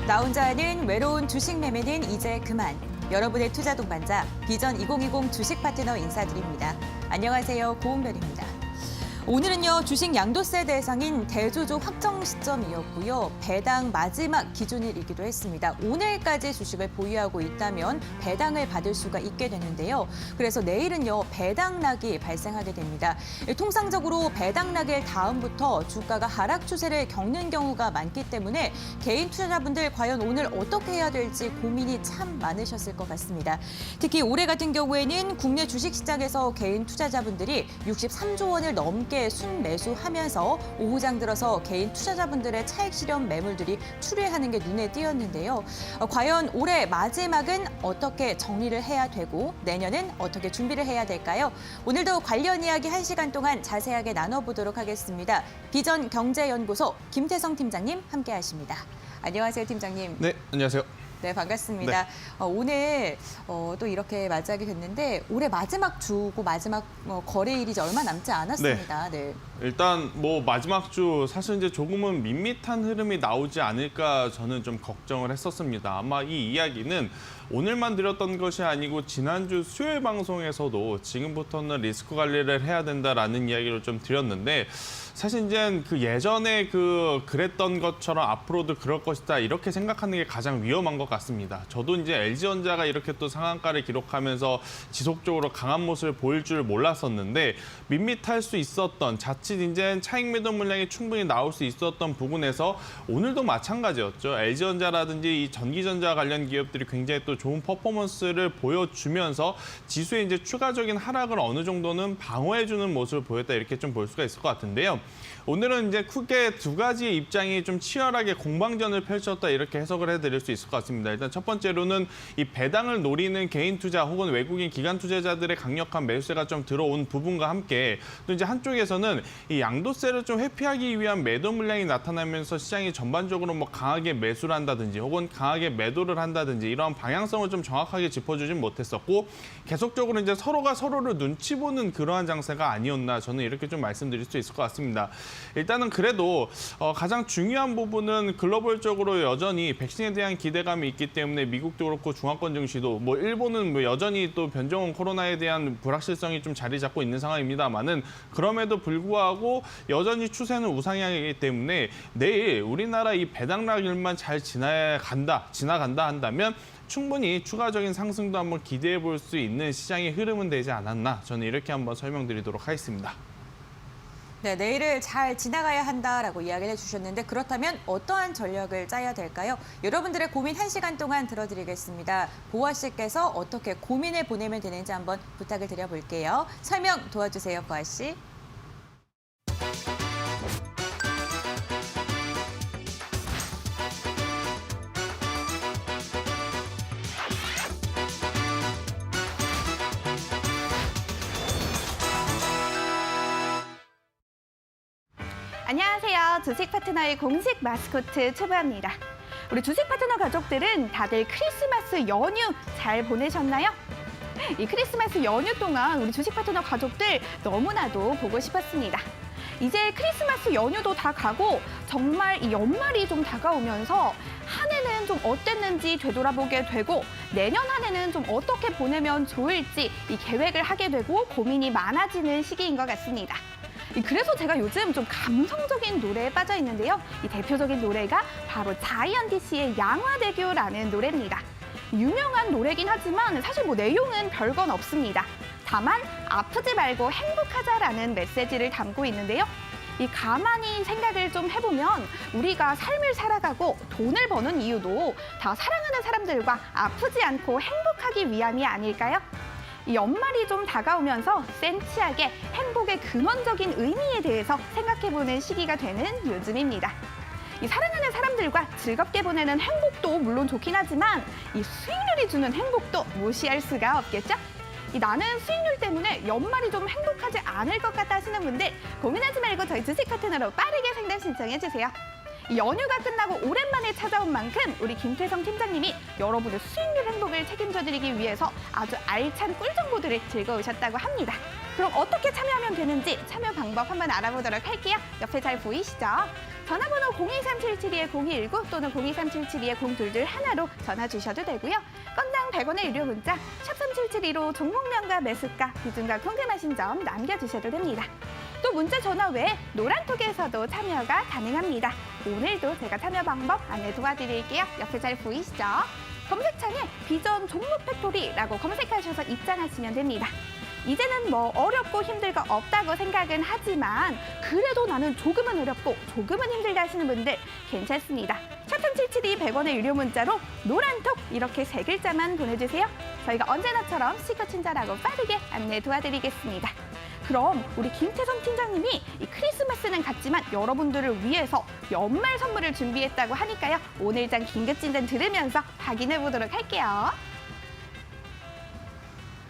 나 혼자 하는 외로운 주식 매매는 이제 그만. 여러분의 투자 동반자 비전 2020 주식 파트너 인사드립니다. 안녕하세요, 고은별입니다. 오늘은요, 주식 양도세 대상인 대주주 확정 시점이었고요. 배당 마지막 기준일이기도 했습니다. 오늘까지 주식을 보유하고 있다면 배당을 받을 수가 있게 되는데요. 그래서 내일은요, 배당락이 발생하게 됩니다. 통상적으로 배당락일 다음부터 주가가 하락 추세를 겪는 경우가 많기 때문에 개인 투자자분들 과연 오늘 어떻게 해야 될지 고민이 참 많으셨을 것 같습니다. 특히 올해 같은 경우에는 국내 주식시장에서 개인 투자자분들이 63조 원을 넘게 순매수하면서 오후장 들어서 개인 투자자분들의 차익 실현 매물들이 출회하는 게 눈에 띄었는데요. 과연 올해 마지막은 어떻게 정리를 해야 되고 내년은 어떻게 준비를 해야 될까요? 오늘도 관련 이야기 1시간 동안 자세하게 나눠보도록 하겠습니다. 비전 경제연구소 김태성 팀장님 함께하십니다. 안녕하세요, 팀장님. 네, 안녕하세요. 네, 반갑습니다. 오늘 또 이렇게 맞이하게 됐는데 올해 마지막 주고 마지막 거래일이 이제 얼마 남지 않았습니다. 네. 일단 뭐 마지막 주 사실 이제 조금은 밋밋한 흐름이 나오지 않을까 저는 좀 걱정을 했었습니다. 아마 이 이야기는 오늘만 드렸던 것이 아니고 지난주 수요일 방송에서도 지금부터는 리스크 관리를 해야 된다라는 이야기를 좀 드렸는데 사실 이제 그 예전에 그랬던 것처럼 앞으로도 그럴 것이다 이렇게 생각하는 게 가장 위험한 것 같습니다. 저도 이제 LG전자가 이렇게 또 상한가를 기록하면서 지속적으로 강한 모습을 보일 줄 몰랐었는데 밋밋할 수 있었던 자칫 이제 차익 매도 물량이 충분히 나올 수 있었던 부분에서 오늘도 마찬가지였죠. LG전자라든지 이 전기전자 관련 기업들이 굉장히 또 좋은 퍼포먼스를 보여주면서 지수의 이제 추가적인 하락을 어느 정도는 방어해주는 모습을 보였다 이렇게 좀 볼 수가 있을 것 같은데요. 오늘은 이제 크게 두 가지의 입장이 좀 치열하게 공방전을 펼쳤다 이렇게 해석을 해드릴 수 있을 것 같습니다. 일단 첫 번째로는 이 배당을 노리는 개인 투자 혹은 외국인 기관 투자자들의 강력한 매수세가 좀 들어온 부분과 함께 또 이제 한쪽에서는 이 양도세를 좀 회피하기 위한 매도 물량이 나타나면서 시장이 전반적으로 뭐 강하게 매수를 한다든지 혹은 강하게 매도를 한다든지 이러한 방향성을 좀 정확하게 짚어주진 못했었고 계속적으로 이제 서로가 서로를 눈치 보는 그러한 장세가 아니었나 저는 이렇게 좀 말씀드릴 수 있을 것 같습니다. 일단은 그래도 가장 중요한 부분은 글로벌적으로 여전히 백신에 대한 기대감이 있기 때문에 미국도 그렇고 중화권 증시도 뭐 일본은 뭐 여전히 또 변종원 코로나에 대한 불확실성이 좀 자리 잡고 있는 상황입니다만은 그럼에도 불구하고 여전히 추세는 우상향이기 때문에 내일 우리나라 이 배당락일만 잘 지나간다 한다면 충분히 추가적인 상승도 한번 기대해 볼 수 있는 시장의 흐름은 되지 않았나 저는 이렇게 한번 설명드리도록 하겠습니다. 네, 내일을 잘 지나가야 한다라고 이야기를 해주셨는데 그렇다면 어떠한 전략을 짜야 될까요? 여러분들의 고민 1시간 동안 들어드리겠습니다. 보아 씨께서 어떻게 고민을 보내면 되는지 한번 부탁을 드려볼게요. 설명 도와주세요, 보아 씨. 안녕하세요. 주식 파트너의 공식 마스코트 최보아입니다. 우리 주식 파트너 가족들은 다들 크리스마스 연휴 잘 보내셨나요? 이 크리스마스 연휴 동안 우리 주식 파트너 가족들 너무나도 보고 싶었습니다. 이제 크리스마스 연휴도 다 가고 정말 이 연말이 좀 다가오면서 한 해는 좀 어땠는지 되돌아보게 되고 내년 한 해는 좀 어떻게 보내면 좋을지 이 계획을 하게 되고 고민이 많아지는 시기인 것 같습니다. 그래서 제가 요즘 좀 감성적인 노래에 빠져 있는데요. 이 대표적인 노래가 바로 자이언티씨의 양화대교라는 노래입니다. 유명한 노래긴 하지만 사실 뭐 내용은 별건 없습니다. 다만 아프지 말고 행복하자라는 메시지를 담고 있는데요. 이 가만히 생각을 좀 해보면 우리가 삶을 살아가고 돈을 버는 이유도 다 사랑하는 사람들과 아프지 않고 행복하기 위함이 아닐까요? 이 연말이 좀 다가오면서 센치하게 행복의 근원적인 의미에 대해서 생각해보는 시기가 되는 요즘입니다. 이 사랑하는 사람들과 즐겁게 보내는 행복도 물론 좋긴 하지만 이 수익률이 주는 행복도 무시할 수가 없겠죠? 나는 수익률 때문에 연말이 좀 행복하지 않을 것 같다 하시는 분들 고민하지 말고 저희 주식 파트너로 빠르게 상담 신청해 주세요. 이 연휴가 끝나고 오랜만에 찾아온 만큼 우리 김태성 팀장님이 여러분의 수익률 행복을 책임져드리기 위해서 아주 알찬 꿀 정보들을 즐거우셨다고 합니다. 그럼 어떻게 참여하면 되는지 참여 방법 한번 알아보도록 할게요. 옆에 잘 보이시죠? 전화번호 023772-0219 또는 023772-0222로 전화 주셔도 되고요. 건당 100원의 유료 문자 샵 3772로 종목명과 매수가, 비중과 궁금하신 점 남겨주셔도 됩니다. 또 문자 전화 외에 노란톡에서도 참여가 가능합니다. 오늘도 제가 참여 방법 안내 도와드릴게요. 옆에 잘 보이시죠? 검색창에 비전 종목 팩토리라고 검색하셔서 입장하시면 됩니다. 이제는 뭐 어렵고 힘들거 없다고 생각은 하지만 그래도 나는 조금은 어렵고 조금은 힘들다 하시는 분들 괜찮습니다. 샵3772 100원의 유료 문자로 노란톡 이렇게 3글자만 보내주세요. 저희가 언제나처럼 시커 친절하고 빠르게 안내 도와드리겠습니다. 그럼 우리 김태성 팀장님이 이 크리스마스는 갔지만 여러분들을 위해서 연말 선물을 준비했다고 하니까요. 오늘장 긴급진단 들으면서 확인해 보도록 할게요.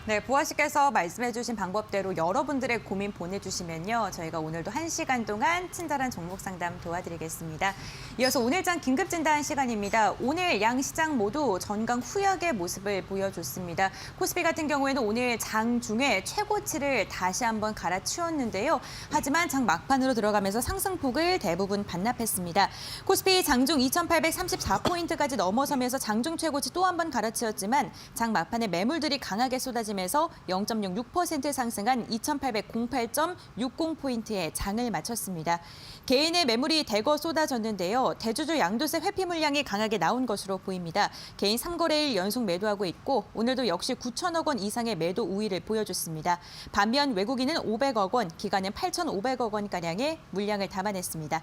네, 보아 씨께서 말씀해주신 방법대로 여러분들의 고민 보내주시면요. 저희가 오늘도 1시간 동안 친절한 종목 상담 도와드리겠습니다. 이어서 오늘장 긴급진단 시간입니다. 오늘 양 시장 모두 전강 후약의 모습을 보여줬습니다. 코스피 같은 경우에는 오늘 장 중에 최고치를 다시 한번 갈아치웠는데요. 하지만 장 막판으로 들어가면서 상승폭을 대부분 반납했습니다. 코스피 장중 2,834포인트까지 넘어서면서 장중 최고치 또 한 번 갈아치웠지만 장 막판에 매물들이 강하게 쏟아지면서 0.66% 상승한 2,808.60포인트에 장을 마쳤습니다. 개인의 매물이 대거 쏟아졌는데요. 대주주 양도세 회피 물량이 강하게 나온 것으로 보입니다. 개인 3거래일 연속 매도하고 있고 오늘도 역시 9천억 원 이상의 매도 우위를 보여줬습니다. 반면 외국인은 500억 원, 기관은 8,500억 원가량의 물량을 담아냈습니다.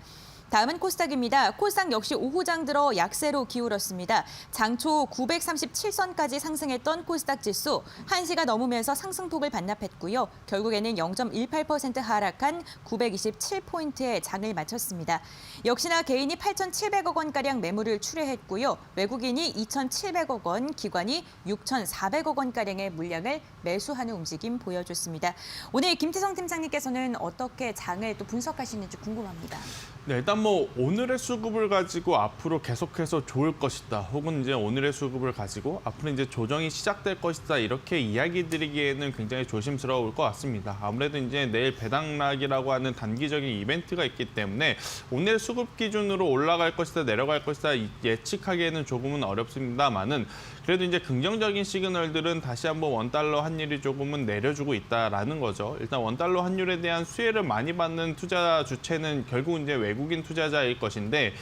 다음은 코스닥입니다. 코스닥 역시 오후장 들어 약세로 기울었습니다. 장초 937선까지 상승했던 코스닥 지수 1시가 넘으면서 상승폭을 반납했고요. 결국에는 0.18% 하락한 927포인트의 장을 마쳤습니다. 역시나 개인이 8,700억 원가량 매물을 출회했고요. 외국인이 2,700억 원, 기관이 6,400억 원가량의 물량을 매수하는 움직임 보여줬습니다. 오늘 김태성 팀장님께서는 어떻게 장을 또 분석하시는지 궁금합니다. 네, 일단 뭐 오늘의 수급을 가지고 앞으로 계속해서 좋을 것이다. 혹은 이제 오늘의 수급을 가지고 앞으로 이제 조정이 시작될 것이다. 이렇게 이야기 드리기에는 굉장히 조심스러울 것 같습니다. 아무래도 이제 내일 배당락이라고 하는 단기적인 이벤트가 있기 때문에 오늘 수급 기준으로 올라갈 것이다, 내려갈 것이다 예측하기에는 조금은 어렵습니다만은 그래도 이제 긍정적인 시그널들은 다시 한번 원달러 환율이 조금은 내려주고 있다라는 거죠. 일단 원달러 환율에 대한 수혜를 많이 받는 투자 주체는 결국 이제 외국인 투자자일 것인데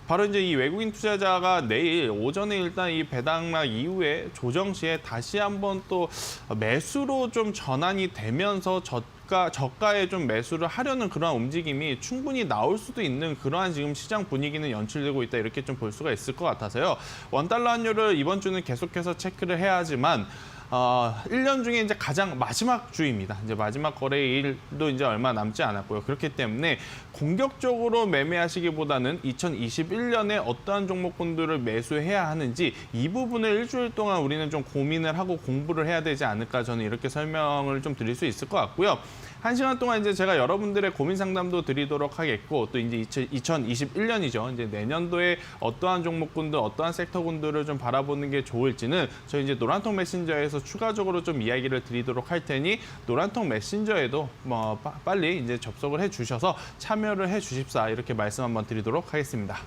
바로 이제 이 외국인 투자자가 내일 오전에 일단 이 배당락 이후에 조정 시에 다시 한번 또 매수로 좀 전환이 되면서 저가에 좀 매수를 하려는 그러한 움직임이 충분히 나올 수도 있는 그러한 지금 시장 분위기는 연출되고 있다 이렇게 좀 볼 수가 있을 것 같아서요. 원달러 환율을 이번 주는 계속해서 체크를 해야 하지만 1년 중에 이제 가장 마지막 주입니다. 이제 마지막 거래일도 이제 얼마 남지 않았고요. 그렇기 때문에 공격적으로 매매하시기보다는 2021년에 어떠한 종목군들을 매수해야 하는지 이 부분을 일주일 동안 우리는 좀 고민을 하고 공부를 해야 되지 않을까 저는 이렇게 설명을 좀 드릴 수 있을 것 같고요. 1시간 동안 이제 제가 여러분들의 고민 상담도 드리도록 하겠고 또 이제 2021년이죠. 이제 내년도에 어떠한 종목군들, 어떠한 섹터군들을 좀 바라보는 게 좋을지는 저희 이제 노란통 메신저에서 추가적으로 좀 이야기를 드리도록 할 테니 노란통 메신저에도 뭐 빨리 이제 접속을 해 주셔서 참여를 해 주십사 이렇게 말씀 한번 드리도록 하겠습니다.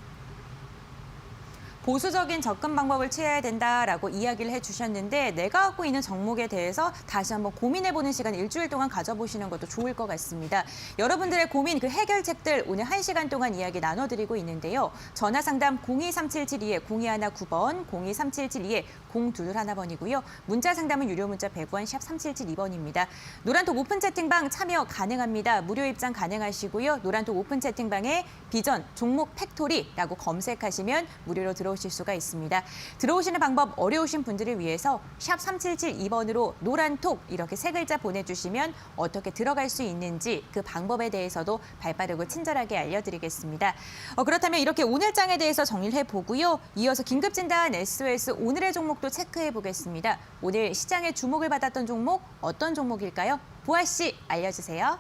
보수적인 접근 방법을 취해야 된다라고 이야기를 해주셨는데 내가 갖고 있는 종목에 대해서 다시 한번 고민해보는 시간 일주일 동안 가져보시는 것도 좋을 것 같습니다. 여러분들의 고민, 그 해결책들 오늘 1시간 동안 이야기 나눠드리고 있는데요. 전화 상담 02377-0219번, 02377-0221번이고요. 문자 상담은 유료 문자 100원, 샵 3772번입니다. 노란톡 오픈 채팅방 참여 가능합니다. 무료 입장 가능하시고요. 노란톡 오픈 채팅방에 비전, 종목 팩토리라고 검색하시면 무료로 들어오실 수가 있습니다. 들어오시는 방법 어려우신 분들을 위해서 샵 3772번으로 노란톡 이렇게 3글자 보내주시면 어떻게 들어갈 수 있는지 그 방법에 대해서도 발빠르고 친절하게 알려드리겠습니다. 그렇다면 이렇게 오늘장에 대해서 정리를 해보고요. 이어서 긴급진단 SOS 오늘의 종목도 체크해 보겠습니다. 오늘 시장의 주목을 받았던 종목 어떤 종목일까요? 보아 씨 알려주세요.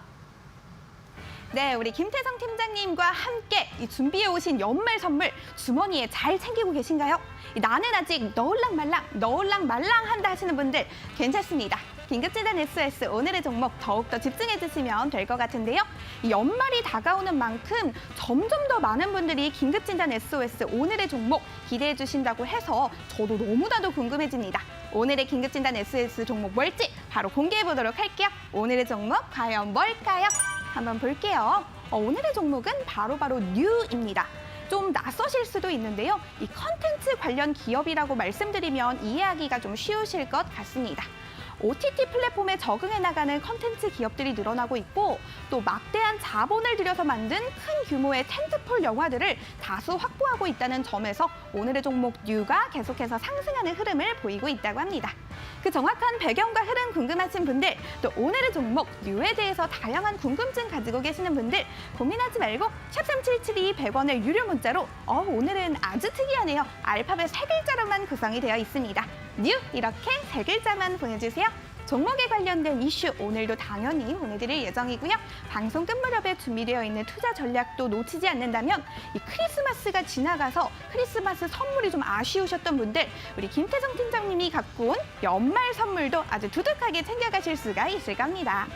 네, 우리 김태성 팀장님과 함께 이 준비해 오신 연말 선물 주머니에 잘 챙기고 계신가요? 나는 아직 넣을랑 말랑 한다 하시는 분들 괜찮습니다. 긴급진단 SOS 오늘의 종목 더욱더 집중해 주시면 될 것 같은데요. 이 연말이 다가오는 만큼 점점 더 많은 분들이 긴급진단 SOS 오늘의 종목 기대해 주신다고 해서 저도 너무나도 궁금해집니다. 오늘의 긴급진단 SOS 종목 뭘지 바로 공개해 보도록 할게요. 오늘의 종목 과연 뭘까요? 한번 볼게요. 오늘의 종목은 바로 뉴입니다. 좀 낯서실 수도 있는데요. 이 컨텐츠 관련 기업이라고 말씀드리면 이해하기가 좀 쉬우실 것 같습니다. OTT 플랫폼에 적응해 나가는 컨텐츠 기업들이 늘어나고 있고 또 막대한 자본을 들여서 만든 큰 규모의 텐트폴 영화들을 다수 확보하고 있다는 점에서 오늘의 종목 뉴가 계속해서 상승하는 흐름을 보이고 있다고 합니다. 그 정확한 배경과 흐름 궁금하신 분들, 또 오늘의 종목 뉴에 대해서 다양한 궁금증 가지고 계시는 분들 고민하지 말고 샵3772 100원의 유료 문자로 오늘은 아주 특이하네요. 알파벳 3글자로만 구성이 되어 있습니다. 뉴 이렇게 3글자만 보내주세요. 종목에 관련된 이슈 오늘도 당연히 보내드릴 예정이고요. 방송 끝 무렵에 준비되어 있는 투자 전략도 놓치지 않는다면 이 크리스마스가 지나가서 크리스마스 선물이 좀 아쉬우셨던 분들 우리 김태성 팀장님이 갖고 온 연말 선물도 아주 두둑하게 챙겨가실 수가 있을 겁니다.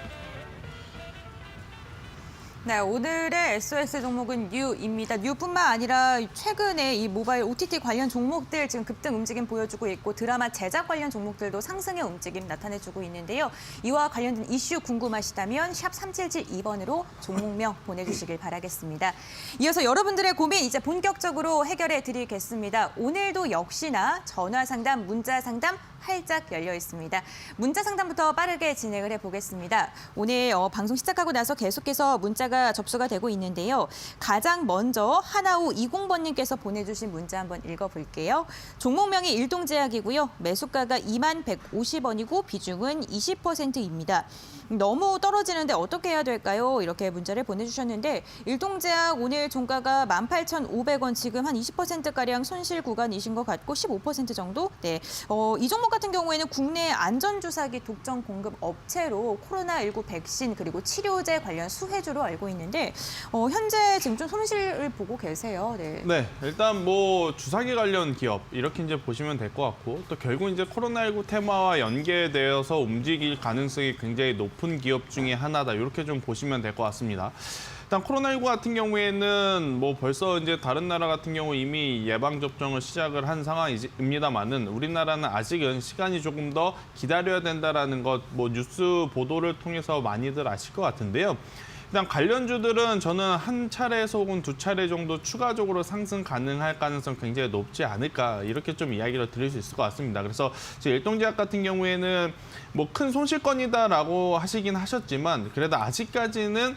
네, 오늘의 SOS 종목은 뉴입니다. 뉴뿐만 아니라 최근에 이 모바일 OTT 관련 종목들 지금 급등 움직임 보여주고 있고 드라마 제작 관련 종목들도 상승의 움직임 나타내주고 있는데요. 이와 관련된 이슈 궁금하시다면 샵 3772번으로 종목명 보내주시길 바라겠습니다. 이어서 여러분들의 고민 이제 본격적으로 해결해 드리겠습니다. 오늘도 역시나 전화 상담, 문자 상담 활짝 열려 있습니다. 문자 상담부터 빠르게 진행을 해보겠습니다. 오늘 방송 시작하고 나서 계속해서 문자가 접수가 되고 있는데요. 가장 먼저 하나우 20번님께서 보내주신 문자 한번 읽어볼게요. 종목명이 일동제약이고요. 매수가가 2150원이고 비중은 20%입니다. 너무 떨어지는데 어떻게 해야 될까요? 이렇게 문자를 보내주셨는데 일동제약 오늘 종가가 18,500원 지금 한 20%가량 손실 구간이신 것 같고 15% 정도? 네, 이 종목 같은 경우에는 국내 안전주사기 독점 공급 업체로 코로나19 백신 그리고 치료제 관련 수혜주로 알고 있는데 현재 지금 좀 손실을 보고 계세요. 네, 일단 뭐 주사기 관련 기업 이렇게 이제 보시면 될 것 같고 또 결국 이제 코로나19 테마와 연계되어서 움직일 가능성이 굉장히 높은 기업 중에 하나다 이렇게 좀 보시면 될 것 같습니다. 일단 코로나19 같은 경우에는 뭐 벌써 이제 다른 나라 같은 경우 이미 예방 접종을 시작을 한 상황입니다만은 우리나라는 아직은 시간이 조금 더 기다려야 된다라는 것 뭐 뉴스 보도를 통해서 많이들 아실 것 같은데요. 일단 관련주들은 저는 한 차례에서 혹은 두 차례 정도 추가적으로 상승 가능할 가능성 굉장히 높지 않을까 이렇게 좀 이야기를 드릴 수 있을 것 같습니다. 그래서 지금 일동제약 같은 경우에는 뭐 큰 손실권이다라고 하시긴 하셨지만 그래도 아직까지는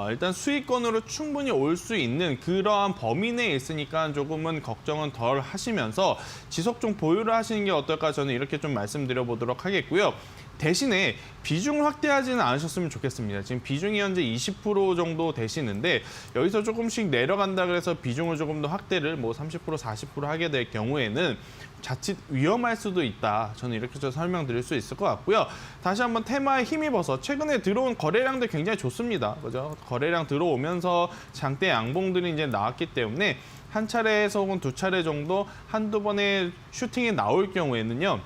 일단 수익권으로 충분히 올 수 있는 그러한 범위 내에 있으니까 조금은 걱정은 덜 하시면서 지속 좀 보유를 하시는 게 어떨까 저는 이렇게 좀 말씀드려 보도록 하겠고요. 대신에 비중을 확대하지는 않으셨으면 좋겠습니다. 지금 비중이 현재 20% 정도 되시는데 여기서 조금씩 내려간다 그래서 비중을 조금 더 확대를 뭐 30%, 40% 하게 될 경우에는 자칫 위험할 수도 있다. 저는 이렇게 좀 설명드릴 수 있을 것 같고요. 다시 한번 테마에 힘입어서 최근에 들어온 거래량도 굉장히 좋습니다. 그죠? 거래량 들어오면서 장대 양봉들이 이제 나왔기 때문에 한 차례에서 혹은 두 차례 정도 한두 번의 슈팅이 나올 경우에는요.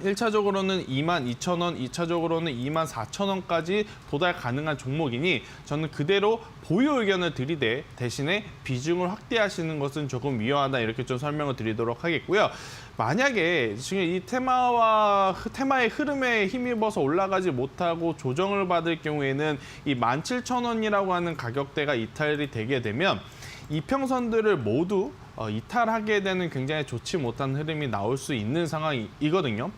1차적으로는 22,000원, 2차적으로는 24,000원까지 도달 가능한 종목이니 저는 그대로 보유 의견을 들이대 대신에 비중을 확대하시는 것은 조금 위험하다 이렇게 좀 설명을 드리도록 하겠고요. 만약에 지금 이 테마의 흐름에 힘입어서 올라가지 못하고 조정을 받을 경우에는 이 17,000원이라고 하는 가격대가 이탈이 되게 되면 이평선들을 모두 이탈하게 되는 굉장히 좋지 못한 흐름이 나올 수 있는 상황이거든요.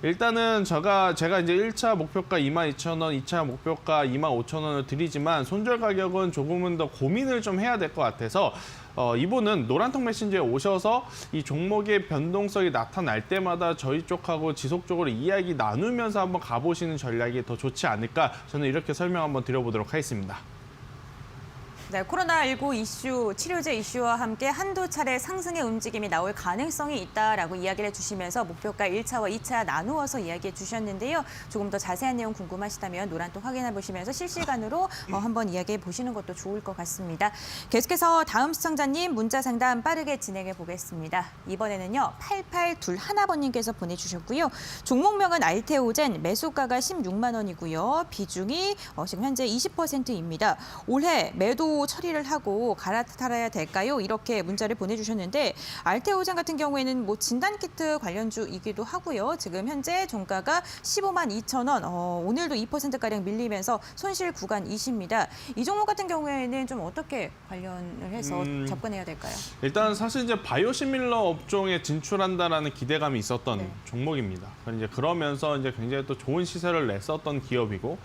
일단은 제가 이제 1차 목표가 22,000원, 2차 목표가 25,000원을 드리지만 손절 가격은 조금은 더 고민을 좀 해야 될 것 같아서 이분은 노란통 메신저에 오셔서 이 종목의 변동성이 나타날 때마다 저희 쪽하고 지속적으로 이야기 나누면서 한번 가보시는 전략이 더 좋지 않을까 저는 이렇게 설명 한번 드려보도록 하겠습니다. 네, 코로나19 이슈, 치료제 이슈와 함께 한두 차례 상승의 움직임이 나올 가능성이 있다라고 이야기를 해주시면서 목표가 1차와 2차 나누어서 이야기해 주셨는데요. 조금 더 자세한 내용 궁금하시다면 노란톡 확인해 보시면서 실시간으로 한번 이야기해 보시는 것도 좋을 것 같습니다. 계속해서 다음 시청자님 문자 상담 빠르게 진행해 보겠습니다. 이번에는요, 8821번님께서 보내주셨고요. 종목명은 알테오젠, 매수가가 16만 원이고요. 비중이 지금 현재 20%입니다. 올해 매도 처리를 하고 갈아타야 될까요? 이렇게 문자를 보내주셨는데 알테오젠 같은 경우에는 뭐 진단키트 관련주이기도 하고요. 지금 현재 종가가 15만 2천 원, 오늘도 2%가량 밀리면서 손실 구간이십니다. 이 종목 같은 경우에는 좀 어떻게 관련을 해서 접근해야 될까요? 일단 사실 이제 바이오시밀러 업종에 진출한다라는 기대감이 있었던 네. 종목입니다. 이제 그러면서 이제 굉장히 또 좋은 시세를 냈었던 기업이고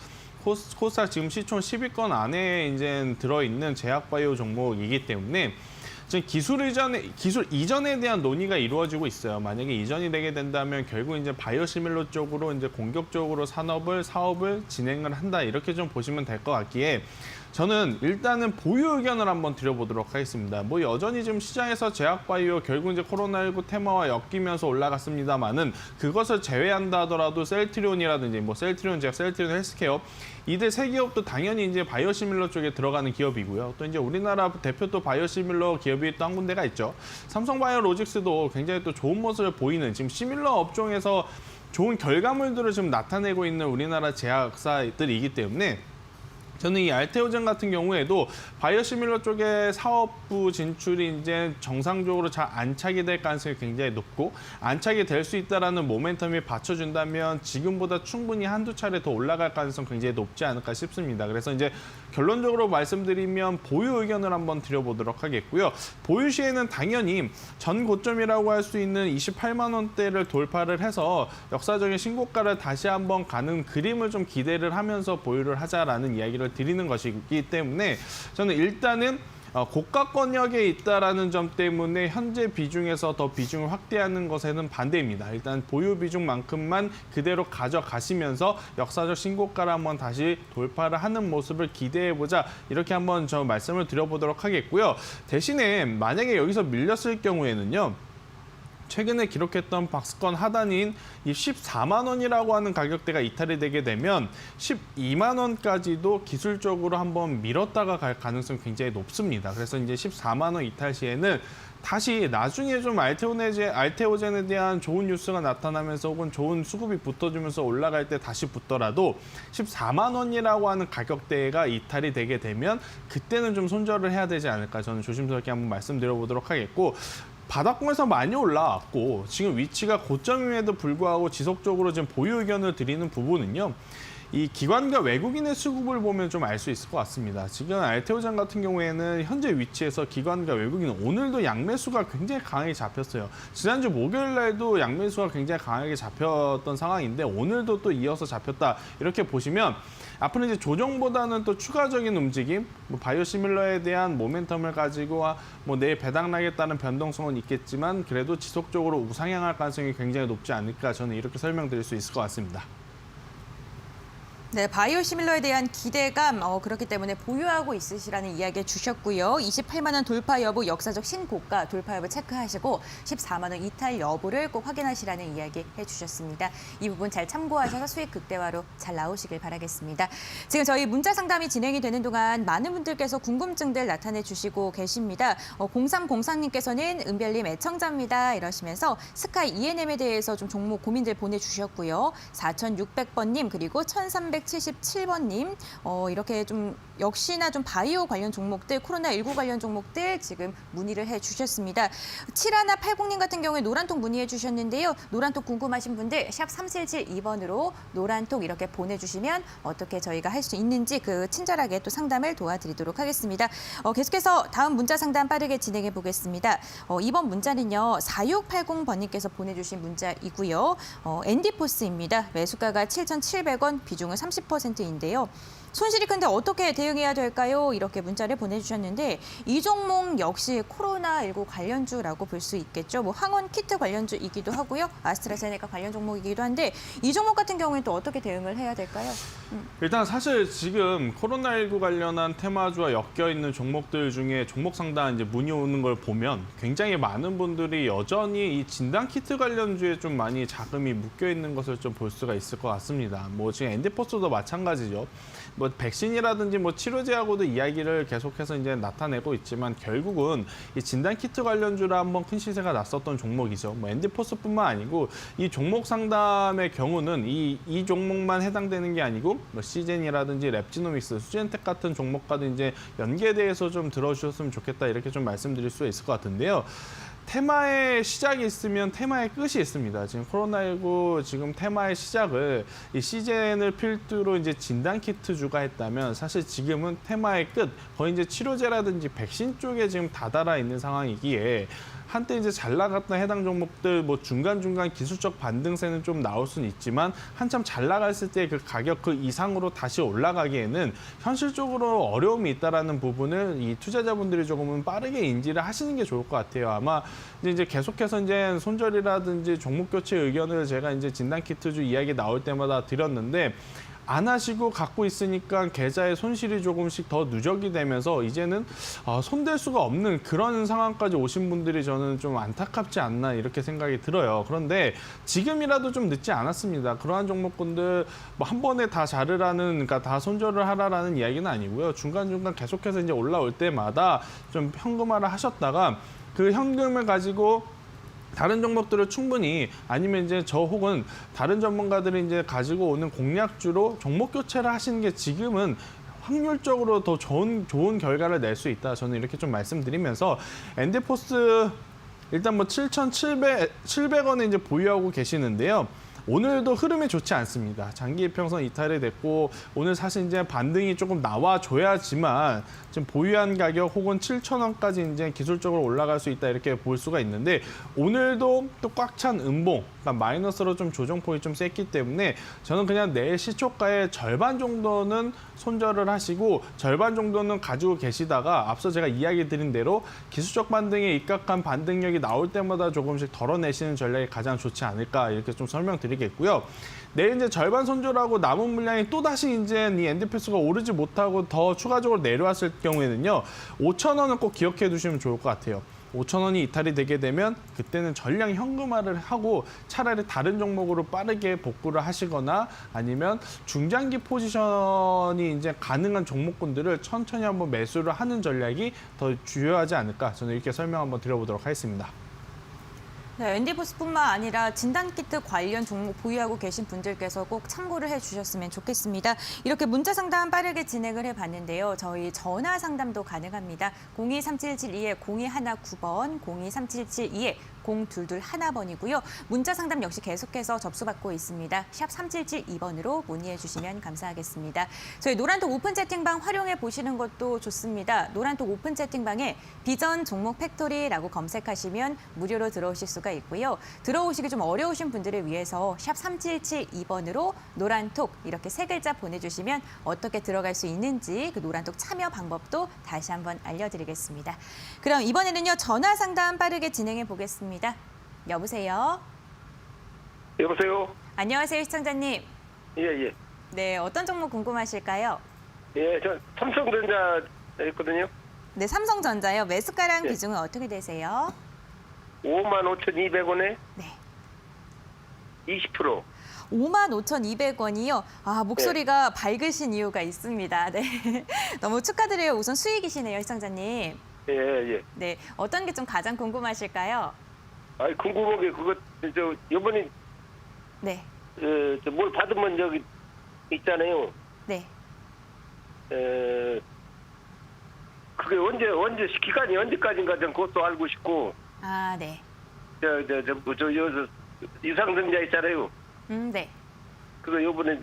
코스닥 지금 시총 10위권 안에 이제 들어있는 제약바이오 종목이기 때문에 지금 기술 이전에 대한 논의가 이루어지고 있어요. 만약에 이전이 되게 된다면 결국 이제 바이오시밀러 쪽으로 이제 공격적으로 사업을 진행을 한다 이렇게 좀 보시면 될 것 같기에 저는 일단은 보유 의견을 한번 드려보도록 하겠습니다. 뭐 여전히 지금 시장에서 제약바이오 결국 이제 코로나19 테마와 엮이면서 올라갔습니다만은 그것을 제외한다 하더라도 셀트리온이라든지 뭐 셀트리온 제약, 셀트리온 헬스케어 이들 세 기업도 당연히 이제 바이오시밀러 쪽에 들어가는 기업이고요. 또 이제 우리나라 대표 또 바이오시밀러 기업이 또 한 군데가 있죠. 삼성바이오로직스도 굉장히 또 좋은 모습을 보이는 지금 시밀러 업종에서 좋은 결과물들을 지금 나타내고 있는 우리나라 제약사들이기 때문에 저는 이 알테오젠 같은 경우에도 바이오시밀러 쪽에 사업부 진출이 이제 정상적으로 잘 안착이 될 가능성이 굉장히 높고 안착이 될 수 있다라는 모멘텀이 받쳐준다면 지금보다 충분히 한두 차례 더 올라갈 가능성 굉장히 높지 않을까 싶습니다. 그래서 이제 결론적으로 말씀드리면 보유 의견을 한번 드려보도록 하겠고요. 보유 시에는 당연히 전 고점이라고 할 수 있는 28만 원대를 돌파를 해서 역사적인 신고가를 다시 한번 가는 그림을 좀 기대를 하면서 보유를 하자라는 이야기를 드리는 것이기 때문에 저는 일단은 고가권역에 있다라는 점 때문에 현재 비중에서 더 비중을 확대하는 것에는 반대입니다. 일단 보유 비중만큼만 그대로 가져가시면서 역사적 신고가를 한번 다시 돌파를 하는 모습을 기대해보자 이렇게 한번 저 말씀을 드려보도록 하겠고요. 대신에 만약에 여기서 밀렸을 경우에는요. 최근에 기록했던 박스권 하단인 이 14만 원이라고 하는 가격대가 이탈이 되게 되면 12만 원까지도 기술적으로 한번 밀었다가 갈 가능성이 굉장히 높습니다. 그래서 이제 14만 원 이탈 시에는 다시 나중에 좀 알테오젠에 대한 좋은 뉴스가 나타나면서 혹은 좋은 수급이 붙어주면서 올라갈 때 다시 붙더라도 14만 원이라고 하는 가격대가 이탈이 되게 되면 그때는 좀 손절을 해야 되지 않을까 저는 조심스럽게 한번 말씀드려보도록 하겠고 바닥권에서 많이 올라왔고 지금 위치가 고점임에도 불구하고 지속적으로 지금 보유 의견을 드리는 부분은요. 이 기관과 외국인의 수급을 보면 좀 알 수 있을 것 같습니다. 지금 알테오젠 같은 경우에는 현재 위치에서 기관과 외국인 오늘도 양매수가 굉장히 강하게 잡혔어요. 지난주 목요일 날도 양매수가 굉장히 강하게 잡혔던 상황인데 오늘도 또 이어서 잡혔다 이렇게 보시면 앞으로 이제 조정보다는 또 추가적인 움직임, 뭐 바이오시밀러에 대한 모멘텀을 가지고 뭐 내일 배당나겠다는 변동성은 있겠지만 그래도 지속적으로 우상향할 가능성이 굉장히 높지 않을까 저는 이렇게 설명드릴 수 있을 것 같습니다. 네, 바이오시밀러에 대한 기대감 그렇기 때문에 보유하고 있으시라는 이야기 주셨고요. 28만 원 돌파 여부, 역사적 신고가 돌파 여부 체크하시고 14만 원 이탈 여부를 꼭 확인하시라는 이야기 해주셨습니다. 이 부분 잘 참고하셔서 수익 극대화로 잘 나오시길 바라겠습니다. 지금 저희 문자 상담이 진행이 되는 동안 많은 분들께서 궁금증들 나타내 주시고 계십니다. 0303님께서는 은별님 애청자입니다 이러시면서 스카이 ENM에 대해서 좀 종목 고민들 보내주셨고요. 4600번님 그리고 1377번님 이렇게 좀 역시나 좀 바이오 관련 종목들, 코로나19 관련 종목들 지금 문의를 해주셨습니다. 7180님 같은 경우에 노란톡 문의해 주셨는데요. 노란톡 궁금하신 분들 샵 3772번으로 노란톡 이렇게 보내주시면 어떻게 저희가 할 수 있는지 그 친절하게 또 상담을 도와드리도록 하겠습니다. 계속해서 다음 문자 상담 빠르게 진행해 보겠습니다. 이번 문자는요. 4680번님께서 보내주신 문자이고요. 엔디포스입니다. 매수가가 7,700원, 비중은 30%인데요. 손실이 큰데 어떻게 대응해야 될까요? 이렇게 문자를 보내주셨는데 이 종목 역시 코로나19 관련주라고 볼 수 있겠죠. 뭐 항원 키트 관련주이기도 하고요. 아스트라제네카 관련 종목이기도 한데 이 종목 같은 경우에는 또 어떻게 대응을 해야 될까요? 일단 사실 지금 코로나19 관련한 테마주와 엮여 있는 종목들 중에 종목 상단 이제 문의 오는 걸 보면 굉장히 많은 분들이 여전히 이 진단 키트 관련주에 좀 많이 자금이 묶여 있는 것을 좀 볼 수가 있을 것 같습니다. 뭐 지금 엔디포스도 마찬가지죠. 뭐 백신이라든지 뭐 치료제하고도 이야기를 계속해서 이제 나타내고 있지만 결국은 이 진단 키트 관련주라 한번 큰 시세가 났었던 종목이죠. 뭐 엔디포스뿐만 아니고 이 종목 상담의 경우는 이 종목만 해당되는 게 아니고 뭐 시젠이라든지 랩지노믹스, 수젠텍 같은 종목과도 이제 연계돼서 좀 들어주셨으면 좋겠다 이렇게 좀 말씀드릴 수 있을 것 같은데요. 테마의 시작이 있으면 테마의 끝이 있습니다. 지금 코로나19 지금 테마의 시작을 이 시즌을 필두로 이제 진단 키트주가 했다면 사실 지금은 테마의 끝, 거의 이제 치료제라든지 백신 쪽에 지금 다다라 있는 상황이기에 한때 이제 잘 나갔던 해당 종목들 뭐 중간중간 기술적 반등세는 좀 나올 수는 있지만 한참 잘 나갔을 때 그 가격 그 이상으로 다시 올라가기에는 현실적으로 어려움이 있다라는 부분을 이 투자자분들이 조금은 빠르게 인지를 하시는 게 좋을 것 같아요. 아마 이제 계속해서 이제 손절이라든지 종목 교체 의견을 제가 이제 진단 키트주 이야기 나올 때마다 드렸는데 안 하시고 갖고 있으니까 계좌의 손실이 조금씩 더 누적이 되면서 이제는 손댈 수가 없는 그런 상황까지 오신 분들이 저는 좀 안타깝지 않나 이렇게 생각이 들어요. 그런데 지금이라도 좀 늦지 않았습니다. 그러한 종목군들 뭐 한 번에 다 자르라는, 그러니까 다 손절을 하라라는 이야기는 아니고요. 중간중간 계속해서 이제 올라올 때마다 좀 현금화를 하셨다가 그 현금을 가지고 다른 종목들을 충분히 아니면 이제 저 혹은 다른 전문가들이 이제 가지고 오는 공략주로 종목 교체를 하시는 게 지금은 확률적으로 더 좋은 결과를 낼 수 있다. 저는 이렇게 좀 말씀드리면서 엔디포스 일단 뭐 7,700원에 이제 보유하고 계시는데요. 오늘도 흐름이 좋지 않습니다. 장기 이평선 이탈이 됐고 오늘 사실 이제 반등이 조금 나와줘야지만 지금 보유한 가격 혹은 7,000원까지 이제 기술적으로 올라갈 수 있다 이렇게 볼 수가 있는데 오늘도 또 꽉 찬 음봉, 그러니까 마이너스로 좀 조정폭이 좀 셌기 때문에 저는 그냥 내일 시초가의 절반 정도는 손절을 하시고 절반 정도는 가지고 계시다가 앞서 제가 이야기 드린 대로 기술적 반등에 입각한 반등력이 나올 때마다 조금씩 덜어내시는 전략이 가장 좋지 않을까 이렇게 좀 설명드리겠고요. 내일 이제 절반 손절하고 남은 물량이 또다시 이제 이 엔디포스가 오르지 못하고 더 추가적으로 내려왔을 경우에는요. 5,000원은 꼭 기억해 두시면 좋을 것 같아요. 5,000원이 이탈이 되게 되면 그때는 전량 현금화를 하고 차라리 다른 종목으로 빠르게 복구를 하시거나 아니면 중장기 포지션이 이제 가능한 종목군들을 천천히 한번 매수를 하는 전략이 더 주요하지 않을까 저는 이렇게 설명 한번 드려보도록 하겠습니다. 네, 엔디포스뿐만 아니라 진단키트 관련 종목 보유하고 계신 분들께서 꼭 참고를 해주셨으면 좋겠습니다. 이렇게 문자 상담 빠르게 진행을 해봤는데요. 저희 전화 상담도 가능합니다. 023772-0219번, 023772-0221번이고요. 문자 상담 역시 계속해서 접수받고 있습니다. 샵 3772번으로 문의해 주시면 감사하겠습니다. 저희 노란톡 오픈 채팅방 활용해 보시는 것도 좋습니다. 노란톡 오픈 채팅방에 비전 종목 팩토리라고 검색하시면 무료로 들어오실 수가 있고요. 들어오시기 좀 어려우신 분들을 위해서 샵 3772번으로 노란톡 이렇게 세 글자 보내주시면 어떻게 들어갈 수 있는지 그 노란톡 참여 방법도 다시 한번 알려드리겠습니다. 그럼 이번에는요. 전화 상담 빠르게 진행해 보겠습니다. 여보세요? 여보세요? 안녕하세요, 시청자님. 예. 네, 어떤 종목 궁금하실까요? 예, 저 삼성전자 했거든요. 네, 삼성전자요. 매수가랑 네. 비중은 어떻게 되세요? 55,200원에 네. 20%. 55,200원이요. 아, 목소리가 밝으신 이유가 있습니다. 네. 너무 축하드려요. 우선 수익이시네요, 시청자님. 예. 네, 어떤 게 좀 가장 궁금하실까요? 아이, 궁금한 게 그거, 요번에, 네. 뭘 받으면 저기 있잖아요. 네. 그게 기간이 언제까지인가 좀 그것도 알고 싶고, 아, 네. 유상증자 있잖아요. 네. 그거 요번에,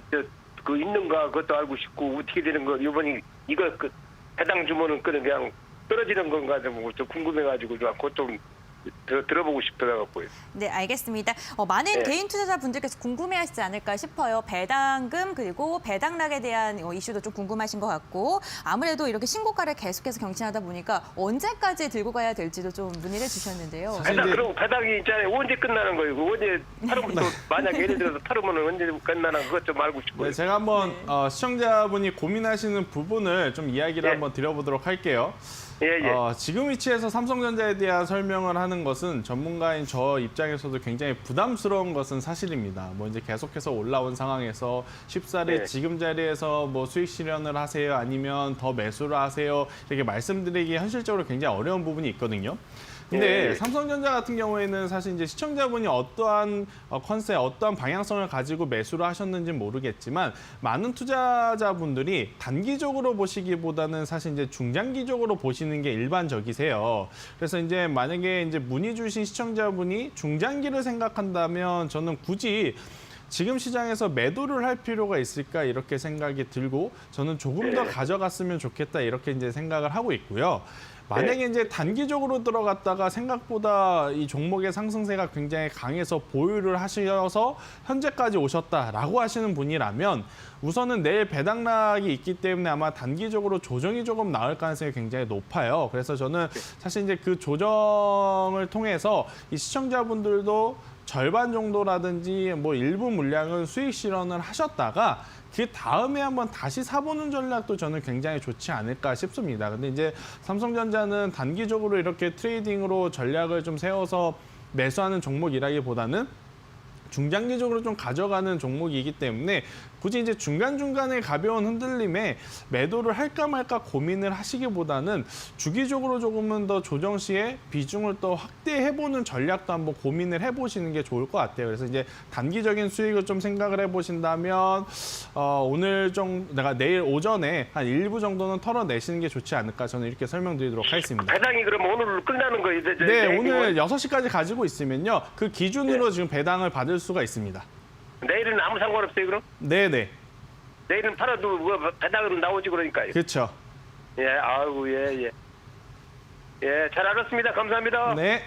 그 있는가 그것도 알고 싶고, 어떻게 되는 거, 요번에 이거 해당 주문은 그냥 떨어지는 건가 좀 궁금해가지고, 그것 좀 들어보고 싶어갖고요. 네, 알겠습니다. 많은 네. 개인 투자자분들께서 궁금해하시지 않을까 싶어요. 배당금 그리고 배당락에 대한 이슈도 좀 궁금하신 것 같고 아무래도 이렇게 신고가를 계속해서 경신하다 보니까 언제까지 들고 가야 될지도 좀 문의를 주셨는데요. 사실 배당 이제- 그럼 배당이 있잖아요. 언제 끝나는 거예요? 언제 팔으면 또 만약 예를 들어서 팔으면 언제 끝나는 그것 좀 알고 싶어요. 네, 제가 한번 시청자분이 고민하시는 부분을 좀 이야기를 네. 한번 드려보도록 할게요. 예. 지금 위치에서 삼성전자에 대한 설명을 하는 것은 전문가인 저 입장에서도 굉장히 부담스러운 것은 사실입니다. 뭐 이제 계속해서 올라온 상황에서 쉽사리 네. 지금 자리에서 뭐 수익 실현을 하세요, 아니면 더 매수를 하세요, 이렇게 말씀드리기 현실적으로 굉장히 어려운 부분이 있거든요. 근데 네. 삼성전자 같은 경우에는 사실 이제 시청자분이 어떠한 컨셉, 어떠한 방향성을 가지고 매수를 하셨는지 모르겠지만 많은 투자자분들이 단기적으로 보시기보다는 사실 이제 중장기적으로 보시는 게 일반적이세요. 그래서 이제 만약에 이제 문의 주신 시청자분이 중장기를 생각한다면 저는 굳이 지금 시장에서 매도를 할 필요가 있을까 이렇게 생각이 들고 저는 조금 더 네. 가져갔으면 좋겠다 이렇게 이제 생각을 하고 있고요. 만약에 이제 단기적으로 들어갔다가 생각보다 이 종목의 상승세가 굉장히 강해서 보유를 하셔서 현재까지 오셨다라고 하시는 분이라면 우선은 내일 배당락이 있기 때문에 아마 단기적으로 조정이 조금 나올 가능성이 굉장히 높아요. 그래서 저는 사실 이제 그 조정을 통해서 이 시청자분들도 절반 정도라든지 뭐 일부 물량은 수익 실현을 하셨다가 그 다음에 한번 다시 사보는 전략도 저는 굉장히 좋지 않을까 싶습니다. 근데 이제 삼성전자는 단기적으로 이렇게 트레이딩으로 전략을 좀 세워서 매수하는 종목이라기보다는 중장기적으로 좀 가져가는 종목이기 때문에 굳이 이제 중간중간에 가벼운 흔들림에 매도를 할까 말까 고민을 하시기보다는 주기적으로 조금은 더 조정 시에 비중을 또 확대해보는 전략도 한번 고민을 해보시는 게 좋을 것 같아요. 그래서 이제 단기적인 수익을 좀 생각을 해보신다면 오늘 내가 내일 오전에 한 일부 정도는 털어내시는 게 좋지 않을까 저는 이렇게 설명드리도록 하겠습니다. 배당이 그럼 오늘 끝나는 거예요? 네, 오늘 6시까지 가지고 있으면요. 그 기준으로 지금 배당을 받을 수가 있습니다. 내일은 아무 상관없어요, 그럼? 네네. 내일은 팔아도 뭐 배당은 나오지 그러니까요. 그렇죠. 예, 아이고, 예. 예, 잘 알았습니다. 감사합니다. 네.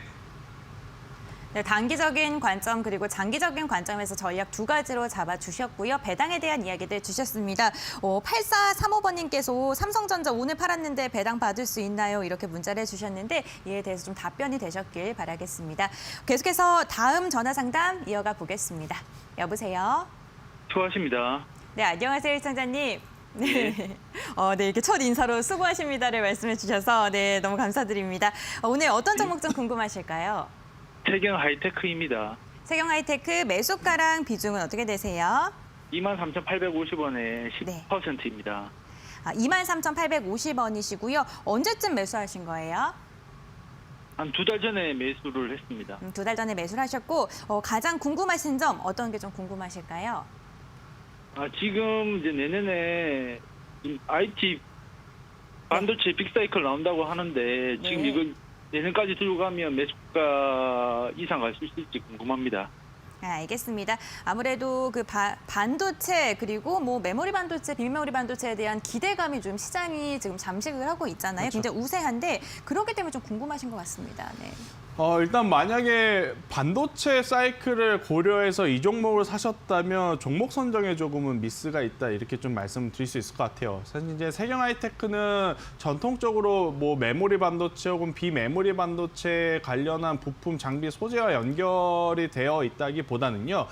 네, 단기적인 관점 그리고 장기적인 관점에서 전략 두 가지로 잡아주셨고요. 배당에 대한 이야기들 주셨습니다. 8435번님께서 삼성전자 오늘 팔았는데 배당 받을 수 있나요? 이렇게 문자를 해주셨는데 이에 대해서 좀 답변이 되셨길 바라겠습니다. 계속해서 다음 전화 상담 이어가 보겠습니다. 여보세요? 수고하십니다. 네, 안녕하세요, 시청자님. 네. 네, 이렇게 첫 인사로 수고하십니다를 말씀해 주셔서 네, 너무 감사드립니다. 오늘 어떤 종목 좀 궁금하실까요? 태경 하이테크입니다. 세경 하이테크 매수가랑 비중은 어떻게 되세요? 23,850원에 네. 10%입니다. 23,850원이시고요. 언제쯤 매수하신 거예요? 한 2달 전에 매수를 했습니다. 2달 전에 매수를 하셨고 가장 궁금하신 점 어떤 게 좀 궁금하실까요? 지금 이제 내년에 이 IT 반도체 빅사이클 나온다고 하는데 지금 네. 이거 내년까지 들고 가면 매수가 이상 갈 수 있을지 궁금합니다. 알겠습니다. 아무래도 그 반도체 그리고 뭐 메모리 반도체, 비메모리 반도체에 대한 기대감이 좀 시장이 지금 잠식을 하고 있잖아요. 그렇죠. 굉장히 우세한데 그렇기 때문에 좀 궁금하신 것 같습니다. 네. 일단 만약에 반도체 사이클을 고려해서 이 종목을 사셨다면 종목 선정에 조금은 미스가 있다 이렇게 좀 말씀드릴 수 있을 것 같아요. 사실 이제 세경 하이테크는 전통적으로 뭐 메모리 반도체 혹은 비메모리 반도체 관련한 부품 장비 소재와 연결이 되어 있다기보다는요.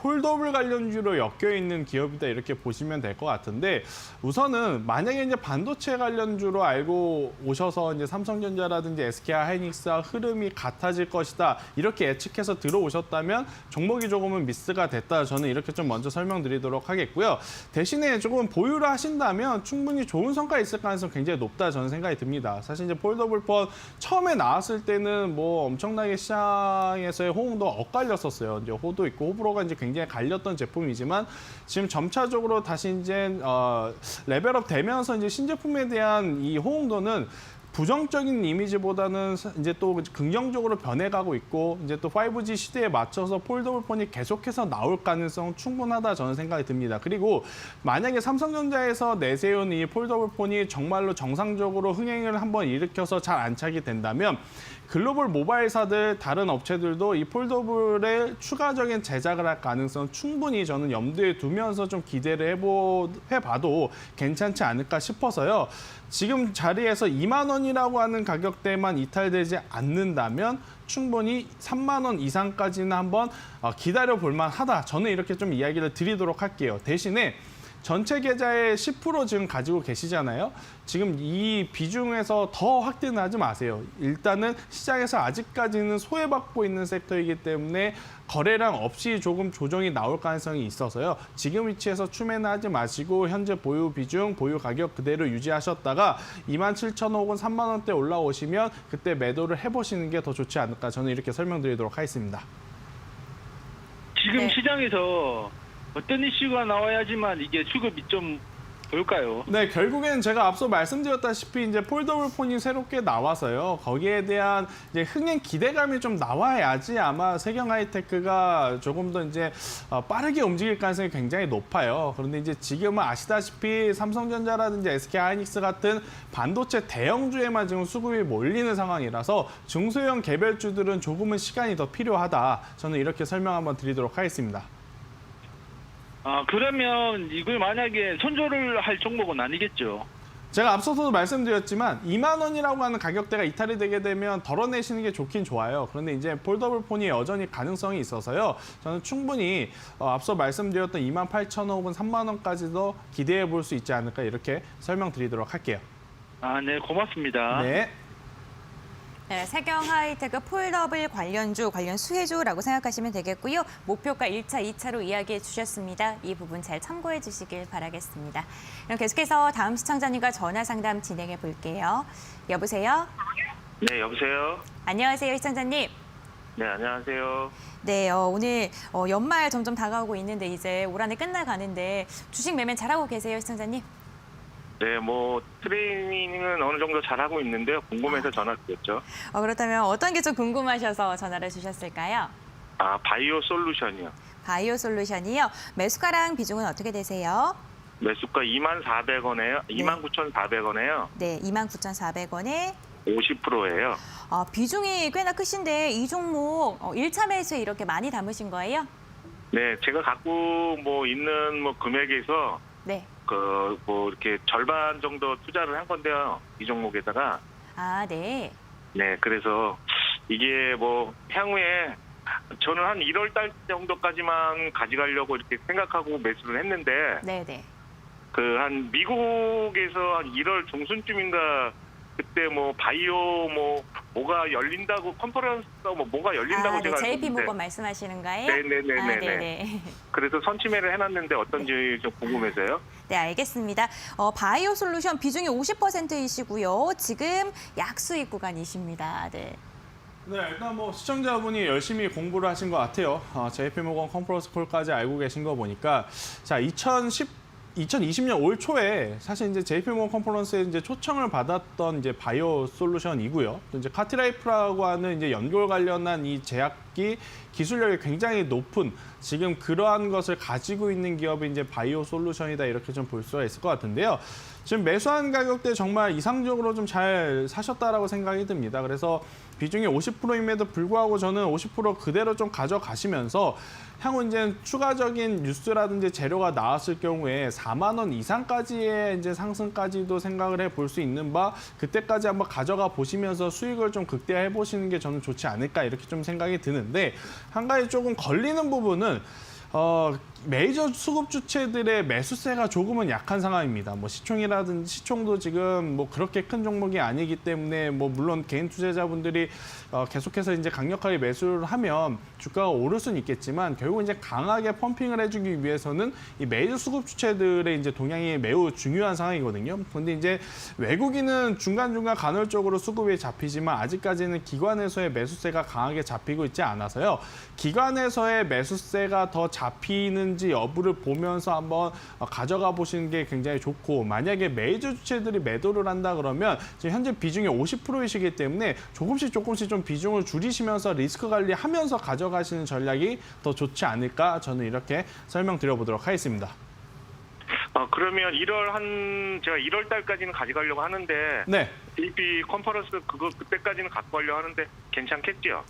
폴더블 관련주로 엮여 있는 기업이다 이렇게 보시면 될 것 같은데 우선은 만약에 이제 반도체 관련주로 알고 오셔서 이제 삼성전자라든지 SK 하이닉스와 흐름이 같아질 것이다 이렇게 예측해서 들어오셨다면 종목이 조금은 미스가 됐다 저는 이렇게 좀 먼저 설명드리도록 하겠고요. 대신에 조금 보유를 하신다면 충분히 좋은 성과 있을 가능성이 굉장히 높다 저는 생각이 듭니다. 사실 이제 폴더블 폰 처음에 나왔을 때는 뭐 엄청나게 시장에서의 호응도 엇갈렸었어요. 이제 호도 있고 호불호가 이제 굉장히 갈렸던 제품이지만 지금 점차적으로 다시 이제 레벨업 되면서 이제 신제품에 대한 이 호응도는 부정적인 이미지보다는 이제 또 긍정적으로 변해가고 있고 이제 또 5G 시대에 맞춰서 폴더블 폰이 계속해서 나올 가능성 충분하다 저는 생각이 듭니다. 그리고 만약에 삼성전자에서 내세운 이 폴더블 폰이 정말로 정상적으로 흥행을 한번 일으켜서 잘 안착이 된다면 글로벌 모바일사들 다른 업체들도 이 폴더블의 추가적인 제작을 할 가능성 충분히 저는 염두에 두면서 좀 기대를 해봐도 괜찮지 않을까 싶어서요. 지금 자리에서 2만 원이라고 하는 가격대만 이탈되지 않는다면 충분히 3만 원 이상까지는 한번 기다려 볼 만하다. 저는 이렇게 좀 이야기를 드리도록 할게요. 대신에 전체 계좌의 10% 지금 가지고 계시잖아요. 지금 이 비중에서 더 확대는 하지 마세요. 일단은 시장에서 아직까지는 소외받고 있는 섹터이기 때문에 거래량 없이 조금 조정이 나올 가능성이 있어서요. 지금 위치에서 추매는 하지 마시고 현재 보유 비중, 보유 가격 그대로 유지하셨다가 27,000원 혹은 3만 원대 올라오시면 그때 매도를 해보시는 게 더 좋지 않을까 저는 이렇게 설명드리도록 하겠습니다. 지금 네. 시장에서 어떤 이슈가 나와야지만 이게 수급이 좀 볼까요? 네, 결국엔 제가 앞서 말씀드렸다시피 이제 폴더블 폰이 새롭게 나와서요. 거기에 대한 이제 흥행 기대감이 좀 나와야지 아마 세경하이테크가 조금 더 이제 빠르게 움직일 가능성이 굉장히 높아요. 그런데 이제 지금은 아시다시피 삼성전자라든지 SK하이닉스 같은 반도체 대형주에만 지금 수급이 몰리는 상황이라서 중소형 개별주들은 조금은 시간이 더 필요하다. 저는 이렇게 설명 한번 드리도록 하겠습니다. 그러면 이걸 만약에 선조를 할 종목은 아니겠죠? 제가 앞서서도 말씀드렸지만 2만 원이라고 하는 가격대가 이탈이 되게 되면 덜어내시는 게 좋긴 좋아요. 그런데 이제 폴더블 폰이 여전히 가능성이 있어서요. 저는 충분히 앞서 말씀드렸던 28,000원 혹은 3만 원까지도 기대해 볼 수 있지 않을까 이렇게 설명드리도록 할게요. 네, 고맙습니다. 네. 네, 세경하이테크 폴더블 관련주, 관련 수혜주라고 생각하시면 되겠고요. 목표가 1차, 2차로 이야기해 주셨습니다. 이 부분 잘 참고해 주시길 바라겠습니다. 그럼 계속해서 다음 시청자님과 전화 상담 진행해 볼게요. 여보세요? 네, 여보세요. 안녕하세요, 시청자님. 네, 안녕하세요. 네, 오늘 연말 점점 다가오고 있는데 이제 올 한해 끝나가는데 주식 매매 잘하고 계세요, 시청자님? 네, 뭐 트레이닝은 어느 정도 잘하고 있는데요. 궁금해서 전화 드렸죠. 그렇다면 어떤 게 좀 궁금하셔서 전화를 주셨을까요? 바이오 솔루션이요. 바이오 솔루션이요. 매수가랑 비중은 어떻게 되세요? 매수가 24,400원에요. 29,400원에요. 네, 29,400원에 50%예요. 비중이 꽤나 크신데 이 종목 1차 매수에 이렇게 많이 담으신 거예요? 네, 제가 갖고 있는 금액에서 네. 이렇게 절반 정도 투자를 한 건데요. 이 종목에다가. 네. 네, 그래서 이게 향후에 저는 한 1월 달 정도까지만 가져가려고 이렇게 생각하고 매수를 했는데 네. 한 미국에서 한 1월 중순쯤인가 그때 바이오 뭐가 열린다고 컨퍼런스 뭐가 열린다고 네, 제가 JP 알고 모건 말씀하시는 거예요? 네네네네. 네네. 그래서 선취매를 해놨는데 어떤지 좀 궁금해서요. 네, 알겠습니다. 바이오 솔루션 비중이 50%이시고요. 지금 약수익 구간이십니다. 네. 네, 일단 시청자분이 열심히 공부를 하신 것 같아요. JP모건 컨퍼런스 콜까지 알고 계신 거 보니까 자, 2020년 올 초에 사실 이제 JP모건 컨퍼런스에 이제 초청을 받았던 이제 바이오 솔루션이고요. 또 이제 카티라이프라고 하는 이제 연골 관련한 이 제약기 기술력이 굉장히 높은 지금 그러한 것을 가지고 있는 기업이 이제 바이오 솔루션이다 이렇게 좀 볼 수가 있을 것 같은데요. 지금 매수한 가격대 정말 이상적으로 좀 잘 사셨다라고 생각이 듭니다. 그래서 비중이 50%임에도 불구하고 저는 50% 그대로 좀 가져가시면서 향후 이제 추가적인 뉴스라든지 재료가 나왔을 경우에 4만 원 이상까지의 이제 상승까지도 생각을 해볼 수 있는 바 그때까지 한번 가져가 보시면서 수익을 좀 극대화해 보시는 게 저는 좋지 않을까 이렇게 좀 생각이 드는데 한 가지 조금 걸리는 부분은 메이저 수급 주체들의 매수세가 조금은 약한 상황입니다. 시총이라든지 시총도 지금 그렇게 큰 종목이 아니기 때문에 물론 개인 투자자분들이 계속해서 이제 강력하게 매수를 하면 주가가 오를 수는 있겠지만 결국 이제 강하게 펌핑을 해주기 위해서는 이 메이저 수급 주체들의 이제 동향이 매우 중요한 상황이거든요. 그런데 이제 외국인은 중간중간 간헐적으로 수급이 잡히지만 아직까지는 기관에서의 매수세가 강하게 잡히고 있지 않아서요. 기관에서의 매수세가 더 잡히는지 여부를 보면서 한번 가져가 보시는 게 굉장히 좋고 만약에 메이저 주체들이 매도를 한다 그러면 지금 현재 비중이 50%이시기 때문에 조금씩 좀 비중을 줄이시면서 리스크 관리하면서 가져가시는 전략이 더 좋지 않을까 저는 이렇게 설명드려보도록 하겠습니다. 그러면 제가 1월 달까지는 가져가려고 하는데 네. JP 컨퍼런스 그때까지는 갖고 가려고 하는데 괜찮겠죠?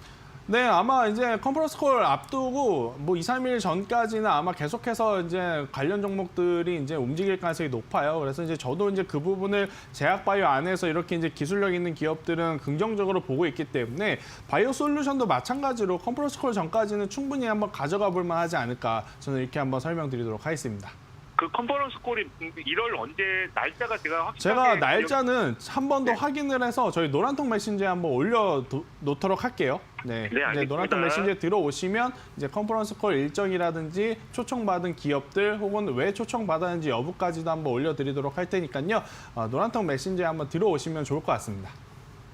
네, 아마 이제 컨퍼런스 콜 앞두고 뭐 2, 3일 전까지는 아마 계속해서 이제 관련 종목들이 이제 움직일 가능성이 높아요. 그래서 이제 저도 이제 그 부분을 제약바이오 안에서 이렇게 이제 기술력 있는 기업들은 긍정적으로 보고 있기 때문에 바이오 솔루션도 마찬가지로 컨퍼런스 콜 전까지는 충분히 한번 가져가 볼 만하지 않을까 저는 이렇게 한번 설명드리도록 하겠습니다. 그 컨퍼런스 콜이 1월 언제 날짜가 제가 확실하게 제가 날짜는 한 번 더 네. 확인을 해서 저희 노란통 메신저에 한번 올려놓도록 할게요. 네, 이제 알겠습니다. 노란통 메신저에 들어오시면 이제 컨퍼런스 콜 일정이라든지 초청받은 기업들 혹은 왜 초청받았는지 여부까지도 한번 올려드리도록 할 테니까요. 노란통 메신저에 한번 들어오시면 좋을 것 같습니다.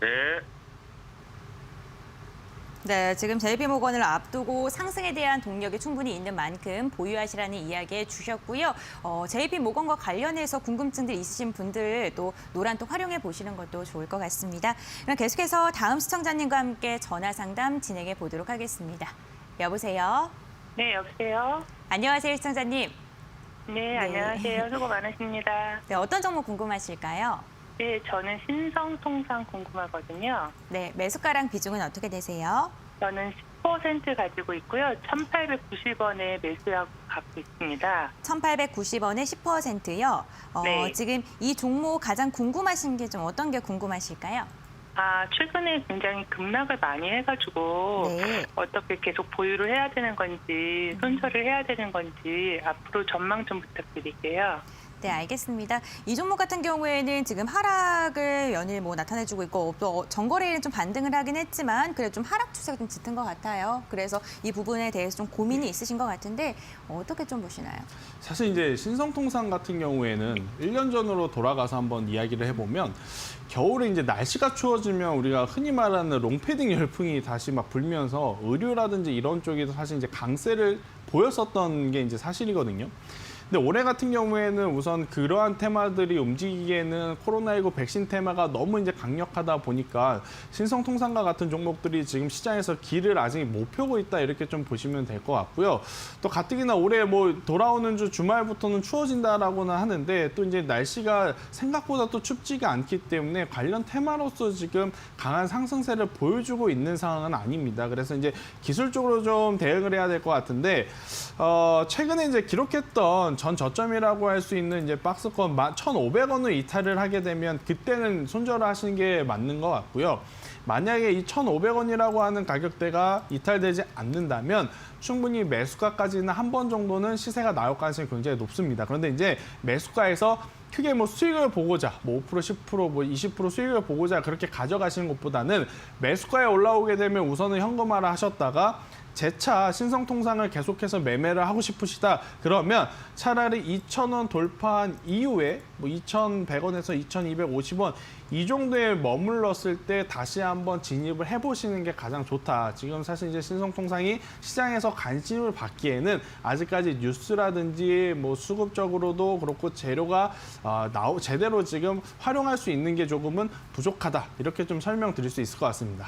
네. 네, 지금 JP모건을 앞두고 상승에 대한 동력이 충분히 있는 만큼 보유하시라는 이야기 해주셨고요. JP모건과 관련해서 궁금증들 있으신 분들 또 노란톡 활용해 보시는 것도 좋을 것 같습니다. 그럼 계속해서 다음 시청자님과 함께 전화 상담 진행해 보도록 하겠습니다. 여보세요? 네, 여보세요? 안녕하세요, 시청자님. 네, 안녕하세요. 수고 많으십니다. 네, 어떤 종목 궁금하실까요? 네, 저는 신성통상 궁금하거든요. 네, 매수가랑 비중은 어떻게 되세요? 저는 10% 가지고 있고요. 1,890원에 매수하고 갖고 있습니다. 1,890원에 10%요. 네. 지금 이 종목 가장 궁금하신 게 좀 어떤 게 궁금하실까요? 최근에 굉장히 급락을 많이 해가지고 네. 어떻게 계속 보유를 해야 되는 건지 손절을 해야 되는 건지 앞으로 전망 좀 부탁드릴게요. 네, 알겠습니다. 이 종목 같은 경우에는 지금 하락을 연일 나타내주고 있고 또 전거래일은 좀 반등을 하긴 했지만 그래도 좀 하락 추세가 좀 짙은 것 같아요. 그래서 이 부분에 대해서 좀 고민이 있으신 것 같은데 어떻게 좀 보시나요? 사실 이제 신성통상 같은 경우에는 1년 전으로 돌아가서 한번 이야기를 해보면 겨울에 이제 날씨가 추워지면 우리가 흔히 말하는 롱패딩 열풍이 다시 막 불면서 의류라든지 이런 쪽에도 사실 이제 강세를 보였었던 게 이제 사실이거든요. 근데 올해 같은 경우에는 우선 그러한 테마들이 움직이기에는 코로나19 백신 테마가 너무 이제 강력하다 보니까 신성통상과 같은 종목들이 지금 시장에서 길을 아직 못 펴고 있다 이렇게 좀 보시면 될 것 같고요. 또 가뜩이나 올해 뭐 돌아오는 주 주말부터는 추워진다라고는 하는데 또 이제 날씨가 생각보다 또 춥지가 않기 때문에 관련 테마로서 지금 강한 상승세를 보여주고 있는 상황은 아닙니다. 그래서 이제 기술적으로 좀 대응을 해야 될 것 같은데 최근에 이제 기록했던 전 저점이라고 할 수 있는 이제 박스권 1,500원을 이탈을 하게 되면 그때는 손절을 하시는 게 맞는 것 같고요. 만약에 이 1,500원이라고 하는 가격대가 이탈되지 않는다면 충분히 매수가까지는 한 번 정도는 시세가 나올 가능성이 굉장히 높습니다. 그런데 이제 매수가에서 크게 뭐 수익을 보고자, 뭐 5%, 10%, 뭐 20% 수익을 보고자 그렇게 가져가시는 것보다는 매수가에 올라오게 되면 우선은 현금화를 하셨다가 재차 신성통상을 계속해서 매매를 하고 싶으시다. 그러면 차라리 2,000원 돌파한 이후에 뭐 2,100원에서 2,250원 이 정도에 머물렀을 때 다시 한번 진입을 해보시는 게 가장 좋다. 지금 사실 이제 신성통상이 시장에서 관심을 받기에는 아직까지 뉴스라든지 뭐 수급적으로도 그렇고 재료가 제대로 지금 활용할 수 있는 게 조금은 부족하다. 이렇게 좀 설명드릴 수 있을 것 같습니다.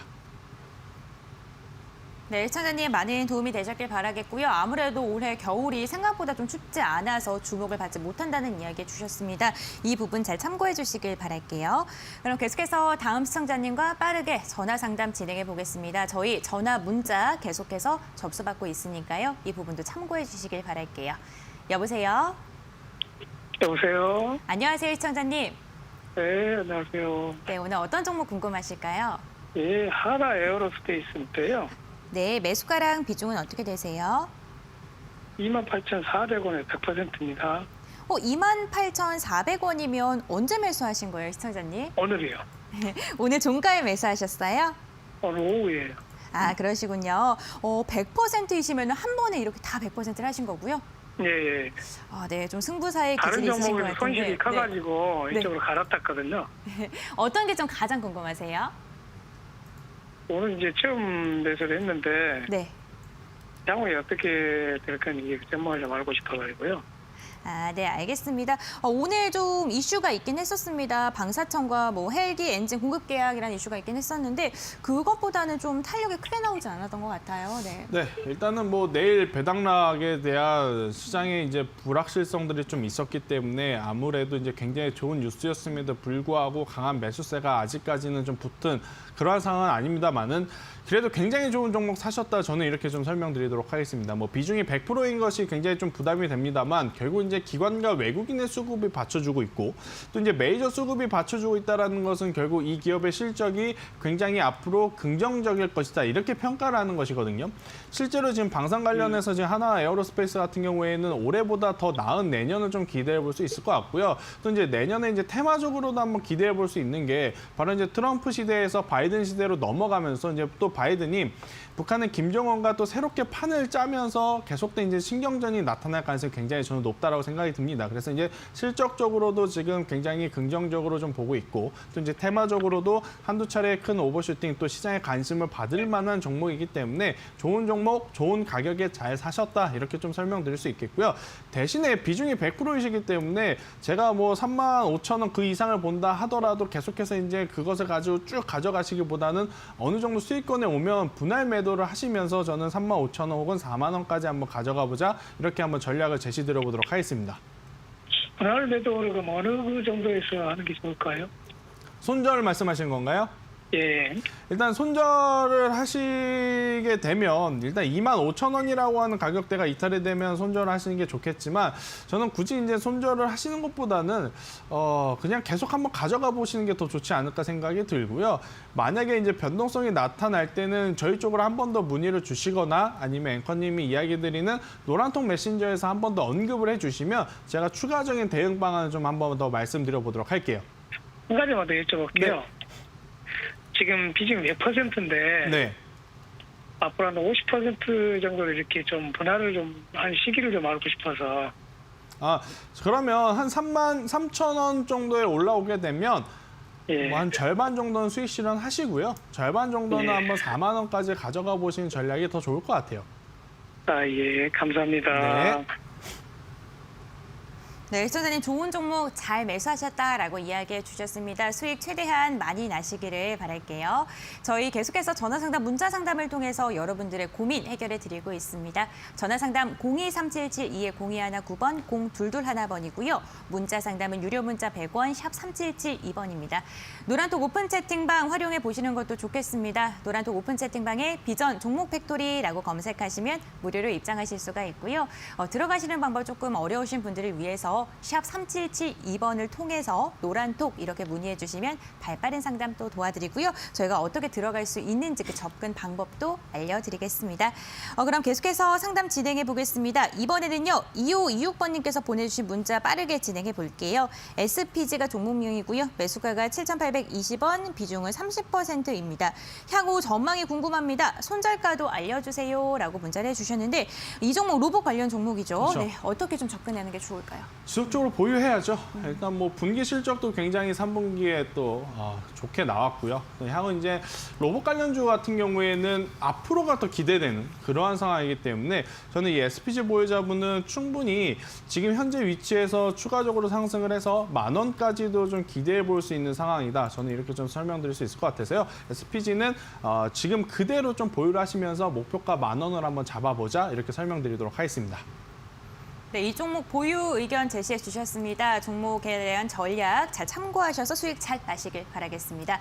네, 시청자님 많은 도움이 되셨길 바라겠고요. 아무래도 올해 겨울이 생각보다 좀 춥지 않아서 주목을 받지 못한다는 이야기 주셨습니다. 이 부분 잘 참고해 주시길 바랄게요. 그럼 계속해서 다음 시청자님과 빠르게 전화 상담 진행해 보겠습니다. 저희 전화 문자 계속해서 접수받고 있으니까요. 이 부분도 참고해 주시길 바랄게요. 여보세요? 여보세요? 안녕하세요, 시청자님. 네, 안녕하세요. 네, 오늘 어떤 종목 궁금하실까요? 예, 하나 에어로스페이스인데요. 네, 매수가랑 비중은 어떻게 되세요? 28,400원에 100%입니다. 28,400원이면 언제 매수하신 거예요, 시청자님? 오늘이요. 오늘 종가에 매수하셨어요? 오늘 오후에요. 아, 그러시군요. 100%이시면 한 번에 이렇게 다 100%를 하신 거고요? 예, 예. 아, 네, 좀 승부사의 다른 기질이 있으신 것 종목에서 같은데. 손실이 커가지고 네. 이쪽으로 갈아탔거든요. 어떤 게 좀 가장 궁금하세요? 오늘 이제 처음 매수를 했는데 네. 향후에 어떻게 될 건지 전망을 좀 알고 싶어가지고요. 네, 알겠습니다. 오늘 좀 이슈가 있긴 했었습니다. 방사청과 뭐 헬기 엔진 공급 계약이라는 이슈가 있긴 했었는데 그것보다는 좀 탄력이 크게 나오지 않았던 것 같아요. 네. 네, 일단은 뭐 내일 배당락에 대한 시장에 이제 불확실성들이 좀 있었기 때문에 아무래도 이제 굉장히 좋은 뉴스였음에도 불구하고 강한 매수세가 아직까지는 좀 붙은 그러한 상황은 아닙니다만은 그래도 굉장히 좋은 종목 사셨다 저는 이렇게 좀 설명드리도록 하겠습니다. 뭐 비중이 100%인 것이 굉장히 좀 부담이 됩니다만 결국 이제 기관과 외국인의 수급이 받쳐주고 있고 또 이제 메이저 수급이 받쳐주고 있다라는 것은 결국 이 기업의 실적이 굉장히 앞으로 긍정적일 것이다 이렇게 평가를 하는 것이거든요. 실제로 지금 방산 관련해서 지금 하나 에어로스페이스 같은 경우에는 올해보다 더 나은 내년을 좀 기대해 볼 수 있을 것 같고요. 또 이제 내년에 이제 테마적으로도 한번 기대해 볼 수 있는 게 바로 이제 트럼프 시대에서 바이든 시대로 넘어가면서 이제 또 바이든이 북한은 김정은과 또 새롭게 판을 짜면서 계속된 이제 신경전이 나타날 가능성이 굉장히 저는 높다라고 생각이 듭니다. 그래서 이제 실적적으로도 지금 굉장히 긍정적으로 좀 보고 있고 또 이제 테마적으로도 한두 차례 큰 오버슈팅 또 시장의 관심을 받을 만한 종목이기 때문에 좋은 종목, 좋은 가격에 잘 사셨다 이렇게 좀 설명드릴 수 있겠고요. 대신에 비중이 100%이시기 때문에 제가 뭐 35,000원 그 이상을 본다 하더라도 계속해서 이제 그것을 가지고 쭉 가져가시기보다는 어느 정도 수익권에 오면 분할 매도를 하시면서 저는 35,000원 혹은 4만 원까지 한번 가져가 보자 이렇게 한번 전략을 제시드려 보도록 하겠습니다. 분할 매도를 그럼 어느 정도에서 하는 게 좋을까요? 손절 말씀하시는 건가요? 예. 일단 손절을 하시게 되면 일단 25,000원이라고 하는 가격대가 이탈이 되면 손절을 하시는 게 좋겠지만 저는 굳이 이제 손절을 하시는 것보다는 그냥 계속 한번 가져가 보시는 게 더 좋지 않을까 생각이 들고요. 만약에 이제 변동성이 나타날 때는 저희 쪽으로 한 번 더 문의를 주시거나 아니면 앵커님이 이야기 드리는 노란통 메신저에서 한 번 더 언급을 해주시면 제가 추가적인 대응 방안을 좀 한 번 더 말씀드려 보도록 할게요. 한 가지만 더 여쭤볼게요. 네. 지금 비중이 몇 %인데 네. 앞으로 한 50% 정도로 이렇게 좀 분할을 좀 한 시기를 좀 알고 싶어서. 그러면 한 33,000원 정도에 올라오게 되면 예. 뭐 한 절반 정도는 수익 실현하시고요. 절반 정도는 예. 한번 4만 원까지 가져가 보시는 전략이 더 좋을 것 같아요. 예, 감사합니다. 네. 네, 시청자님 좋은 종목 잘 매수하셨다라고 이야기해 주셨습니다. 수익 최대한 많이 나시기를 바랄게요. 저희 계속해서 전화상담, 문자상담을 통해서 여러분들의 고민 해결해 드리고 있습니다. 전화상담 023772-0219번, 0222번이고요. 문자상담은 유료 문자 100원, 샵 3772번입니다. 노란톡 오픈 채팅방 활용해 보시는 것도 좋겠습니다. 노란톡 오픈 채팅방에 비전 종목 팩토리라고 검색하시면 무료로 입장하실 수가 있고요. 들어가시는 방법 조금 어려우신 분들을 위해서 샵 3772번을 통해서 노란톡 이렇게 문의해 주시면 발빠른 상담 또 도와드리고요. 저희가 어떻게 들어갈 수 있는지 그 접근 방법도 알려드리겠습니다. 그럼 계속해서 상담 진행해 보겠습니다. 이번에는요. 2526번님께서 보내주신 문자 빠르게 진행해 볼게요. SPG가 종목명이고요. 매수가가 7,820원, 비중은 30%입니다. 향후 전망이 궁금합니다. 손절가도 알려주세요. 라고 문자를 해주셨는데 이 종목 로봇 관련 종목이죠. 그렇죠. 네, 어떻게 좀 접근하는 게 좋을까요? 지속적으로 보유해야죠. 일단 뭐 분기 실적도 굉장히 3분기에 또 좋게 나왔고요. 향후 이제 로봇 관련주 같은 경우에는 앞으로가 더 기대되는 그러한 상황이기 때문에 저는 이 SPG 보유자분은 충분히 지금 현재 위치에서 추가적으로 상승을 해서 10,000원까지도 좀 기대해 볼 수 있는 상황이다. 저는 이렇게 좀 설명드릴 수 있을 것 같아서요. SPG는 지금 그대로 좀 보유를 하시면서 목표가 10,000원을 한번 잡아보자 이렇게 설명드리도록 하겠습니다. 네, 이 종목 보유 의견 제시해 주셨습니다. 종목에 대한 전략 잘 참고하셔서 수익 잘 나시길 바라겠습니다.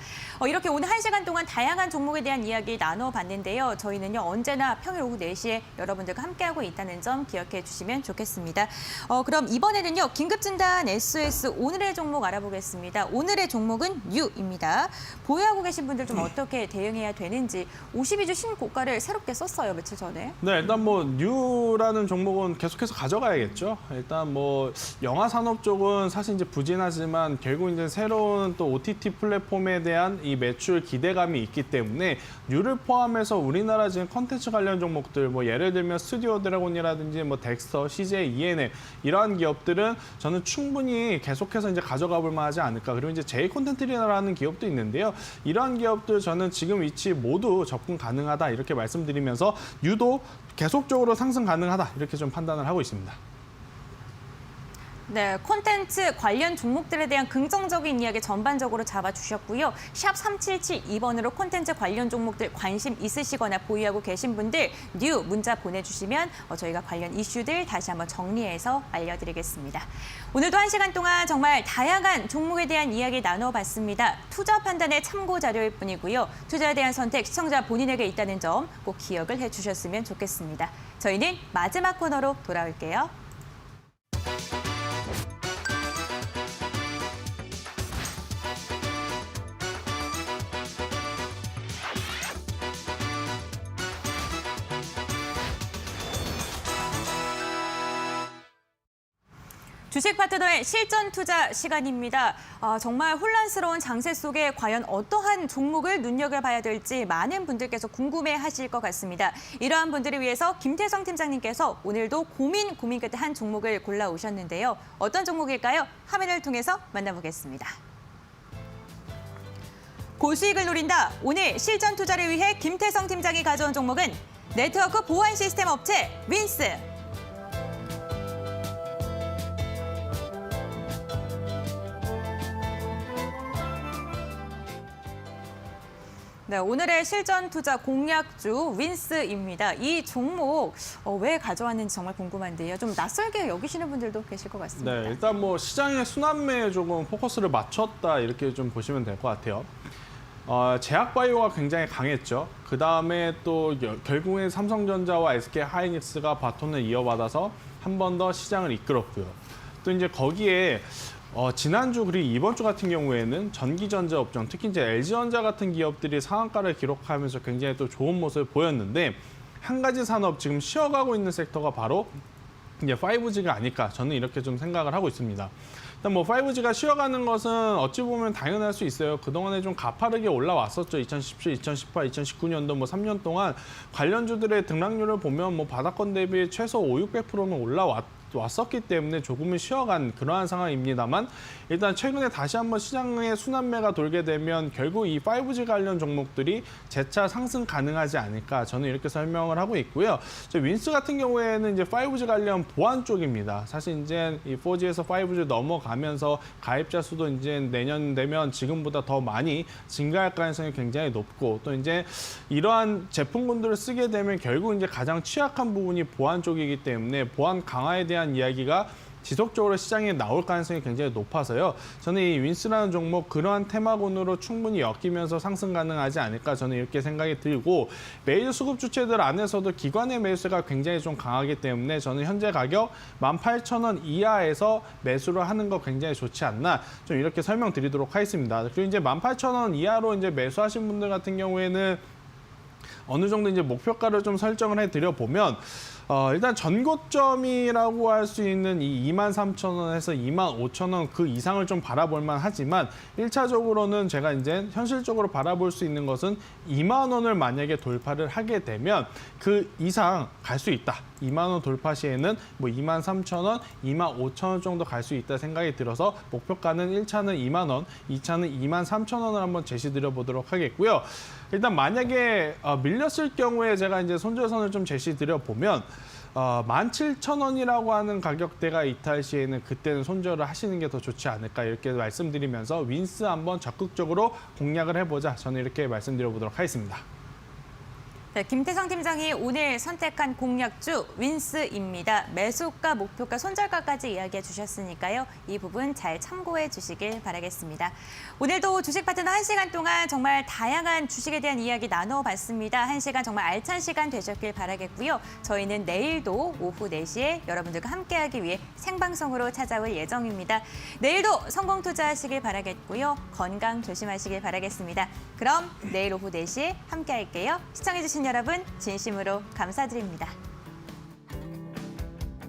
이렇게 오늘 1시간 동안 다양한 종목에 대한 이야기 나눠봤는데요. 저희는요 언제나 평일 오후 4시에 여러분들과 함께하고 있다는 점 기억해 주시면 좋겠습니다. 그럼 이번에는요 긴급진단 SOS 오늘의 종목 알아보겠습니다. 오늘의 종목은 뉴입니다. 보유하고 계신 분들 좀 어떻게 대응해야 되는지 52주 신고가를 새롭게 썼어요 며칠 전에. 네, 일단 뭐 뉴라는 종목은 계속해서 가져가야겠죠. 일단 뭐 영화 산업 쪽은 사실 이제 부진하지만 결국 이제 새로운 또 OTT 플랫폼에 대한 이 매출 기대감이 있기 때문에 뉴를 포함해서 우리나라 지금 컨텐츠 관련 종목들 뭐 예를 들면 스튜디오 드래곤이라든지 뭐 덱스터, CJ, ENM 이러한 기업들은 저는 충분히 계속해서 이제 가져가 볼 만하지 않을까. 그리고 이제 J 콘텐츠라는 기업도 있는데요. 이러한 기업들 저는 지금 위치 모두 접근 가능하다 이렇게 말씀드리면서 뉴도 계속적으로 상승 가능하다 이렇게 좀 판단을 하고 있습니다. 네, 콘텐츠 관련 종목들에 대한 긍정적인 이야기 전반적으로 잡아주셨고요. 샵 3772번으로 콘텐츠 관련 종목들 관심 있으시거나 보유하고 계신 분들 뉴 문자 보내주시면 저희가 관련 이슈들 다시 한번 정리해서 알려드리겠습니다. 오늘도 1시간 동안 정말 다양한 종목에 대한 이야기 나눠봤습니다. 투자 판단의 참고 자료일 뿐이고요. 투자에 대한 선택 시청자 본인에게 있다는 점 꼭 기억을 해주셨으면 좋겠습니다. 저희는 마지막 코너로 돌아올게요. 주식 파트너의 실전 투자 시간입니다. 정말 혼란스러운 장세 속에 과연 어떠한 종목을 눈여겨봐야 될지 많은 분들께서 궁금해하실 것 같습니다. 이러한 분들을 위해서 김태성 팀장님께서 오늘도 고민 끝에 한 종목을 골라오셨는데요. 어떤 종목일까요? 화면을 통해서 만나보겠습니다. 고수익을 노린다. 오늘 실전 투자를 위해 김태성 팀장이 가져온 종목은 네트워크 보안 시스템 업체 윈스. 네, 오늘의 실전 투자 공략주 윈스입니다. 이 종목 왜 가져왔는지 정말 궁금한데요. 좀 낯설게 여기시는 분들도 계실 것 같습니다. 네, 일단 뭐 시장의 순환매에 조금 포커스를 맞췄다 이렇게 좀 보시면 될 것 같아요. 제약바이오가 굉장히 강했죠. 그 다음에 또 결국엔 삼성전자와 SK하이닉스가 바톤을 이어받아서 한 번 더 시장을 이끌었고요. 또 이제 거기에 지난주 그리고 이번 주 같은 경우에는 전기전자 업종, 특히 이제 LG전자 같은 기업들이 상한가를 기록하면서 굉장히 또 좋은 모습을 보였는데 한 가지 산업 지금 쉬어가고 있는 섹터가 바로 이제 5G가 아닐까 저는 이렇게 좀 생각을 하고 있습니다. 일단 뭐 5G가 쉬어가는 것은 어찌 보면 당연할 수 있어요. 그동안에 좀 가파르게 올라왔었죠. 2017, 2018, 2019년도 뭐 3년 동안 관련주들의 등락률을 보면 뭐 바닥권 대비 최소 500~600%는 왔었기 때문에 조금은 쉬어간 그러한 상황입니다만 일단 최근에 다시 한번 시장의 순환매가 돌게 되면 결국 이 5G 관련 종목들이 재차 상승 가능하지 않을까 저는 이렇게 설명을 하고 있고요. 윈스 같은 경우에는 이제 5G 관련 보안 쪽입니다. 사실 이제 이 4G에서 5G 넘어가면서 가입자 수도 이제 내년 되면 지금보다 더 많이 증가할 가능성이 굉장히 높고 또 이제 이러한 제품군들을 쓰게 되면 결국 이제 가장 취약한 부분이 보안 쪽이기 때문에 보안 강화에 대한 이야기가 지속적으로 시장에 나올 가능성이 굉장히 높아서요. 저는 이 윈스라는 종목 그러한 테마군으로 충분히 엮이면서 상승 가능하지 않을까 저는 이렇게 생각이 들고 메이저 수급 주체들 안에서도 기관의 매수가 굉장히 좀 강하기 때문에 저는 현재 가격 18,000원 이하에서 매수를 하는 거 굉장히 좋지 않나 좀 이렇게 설명드리도록 하겠습니다. 그리고 이제 18,000원 이하로 이제 매수하신 분들 같은 경우에는 어느 정도 이제 목표가를 좀 설정을 해드려 보면 일단 전고점이라고 할 수 있는 이 23,000원에서 25,000원 그 이상을 좀 바라볼 만 하지만 1차적으로는 제가 이제 현실적으로 바라볼 수 있는 것은 2만 원을 만약에 돌파를 하게 되면 그 이상 갈 수 있다. 2만 원 돌파 시에는 뭐 23,000원, 25,000원 정도 갈 수 있다 생각이 들어서 목표가는 1차는 2만 원, 2차는 23,000원을 한번 제시드려 보도록 하겠고요. 일단 만약에 밀렸을 경우에 제가 이제 손절선을 좀 제시드려 보면 17,000원이라고 하는 가격대가 이탈 시에는 그때는 손절을 하시는 게 더 좋지 않을까 이렇게 말씀드리면서 윈스 한번 적극적으로 공략을 해보자 저는 이렇게 말씀드려 보도록 하겠습니다. 네, 김태성 팀장이 오늘 선택한 공략주 윈스입니다. 매수가, 목표가, 손절가까지 이야기해 주셨으니까요. 이 부분 잘 참고해 주시길 바라겠습니다. 오늘도 주식 파트너 1시간 동안 정말 다양한 주식에 대한 이야기 나눠봤습니다. 1시간 정말 알찬 시간 되셨길 바라겠고요. 저희는 내일도 오후 4시에 여러분들과 함께하기 위해 생방송으로 찾아올 예정입니다. 내일도 성공 투자하시길 바라겠고요. 건강 조심하시길 바라겠습니다. 그럼 내일 오후 4시에 함께할게요. 시청해주신 여러분 진심으로 감사드립니다.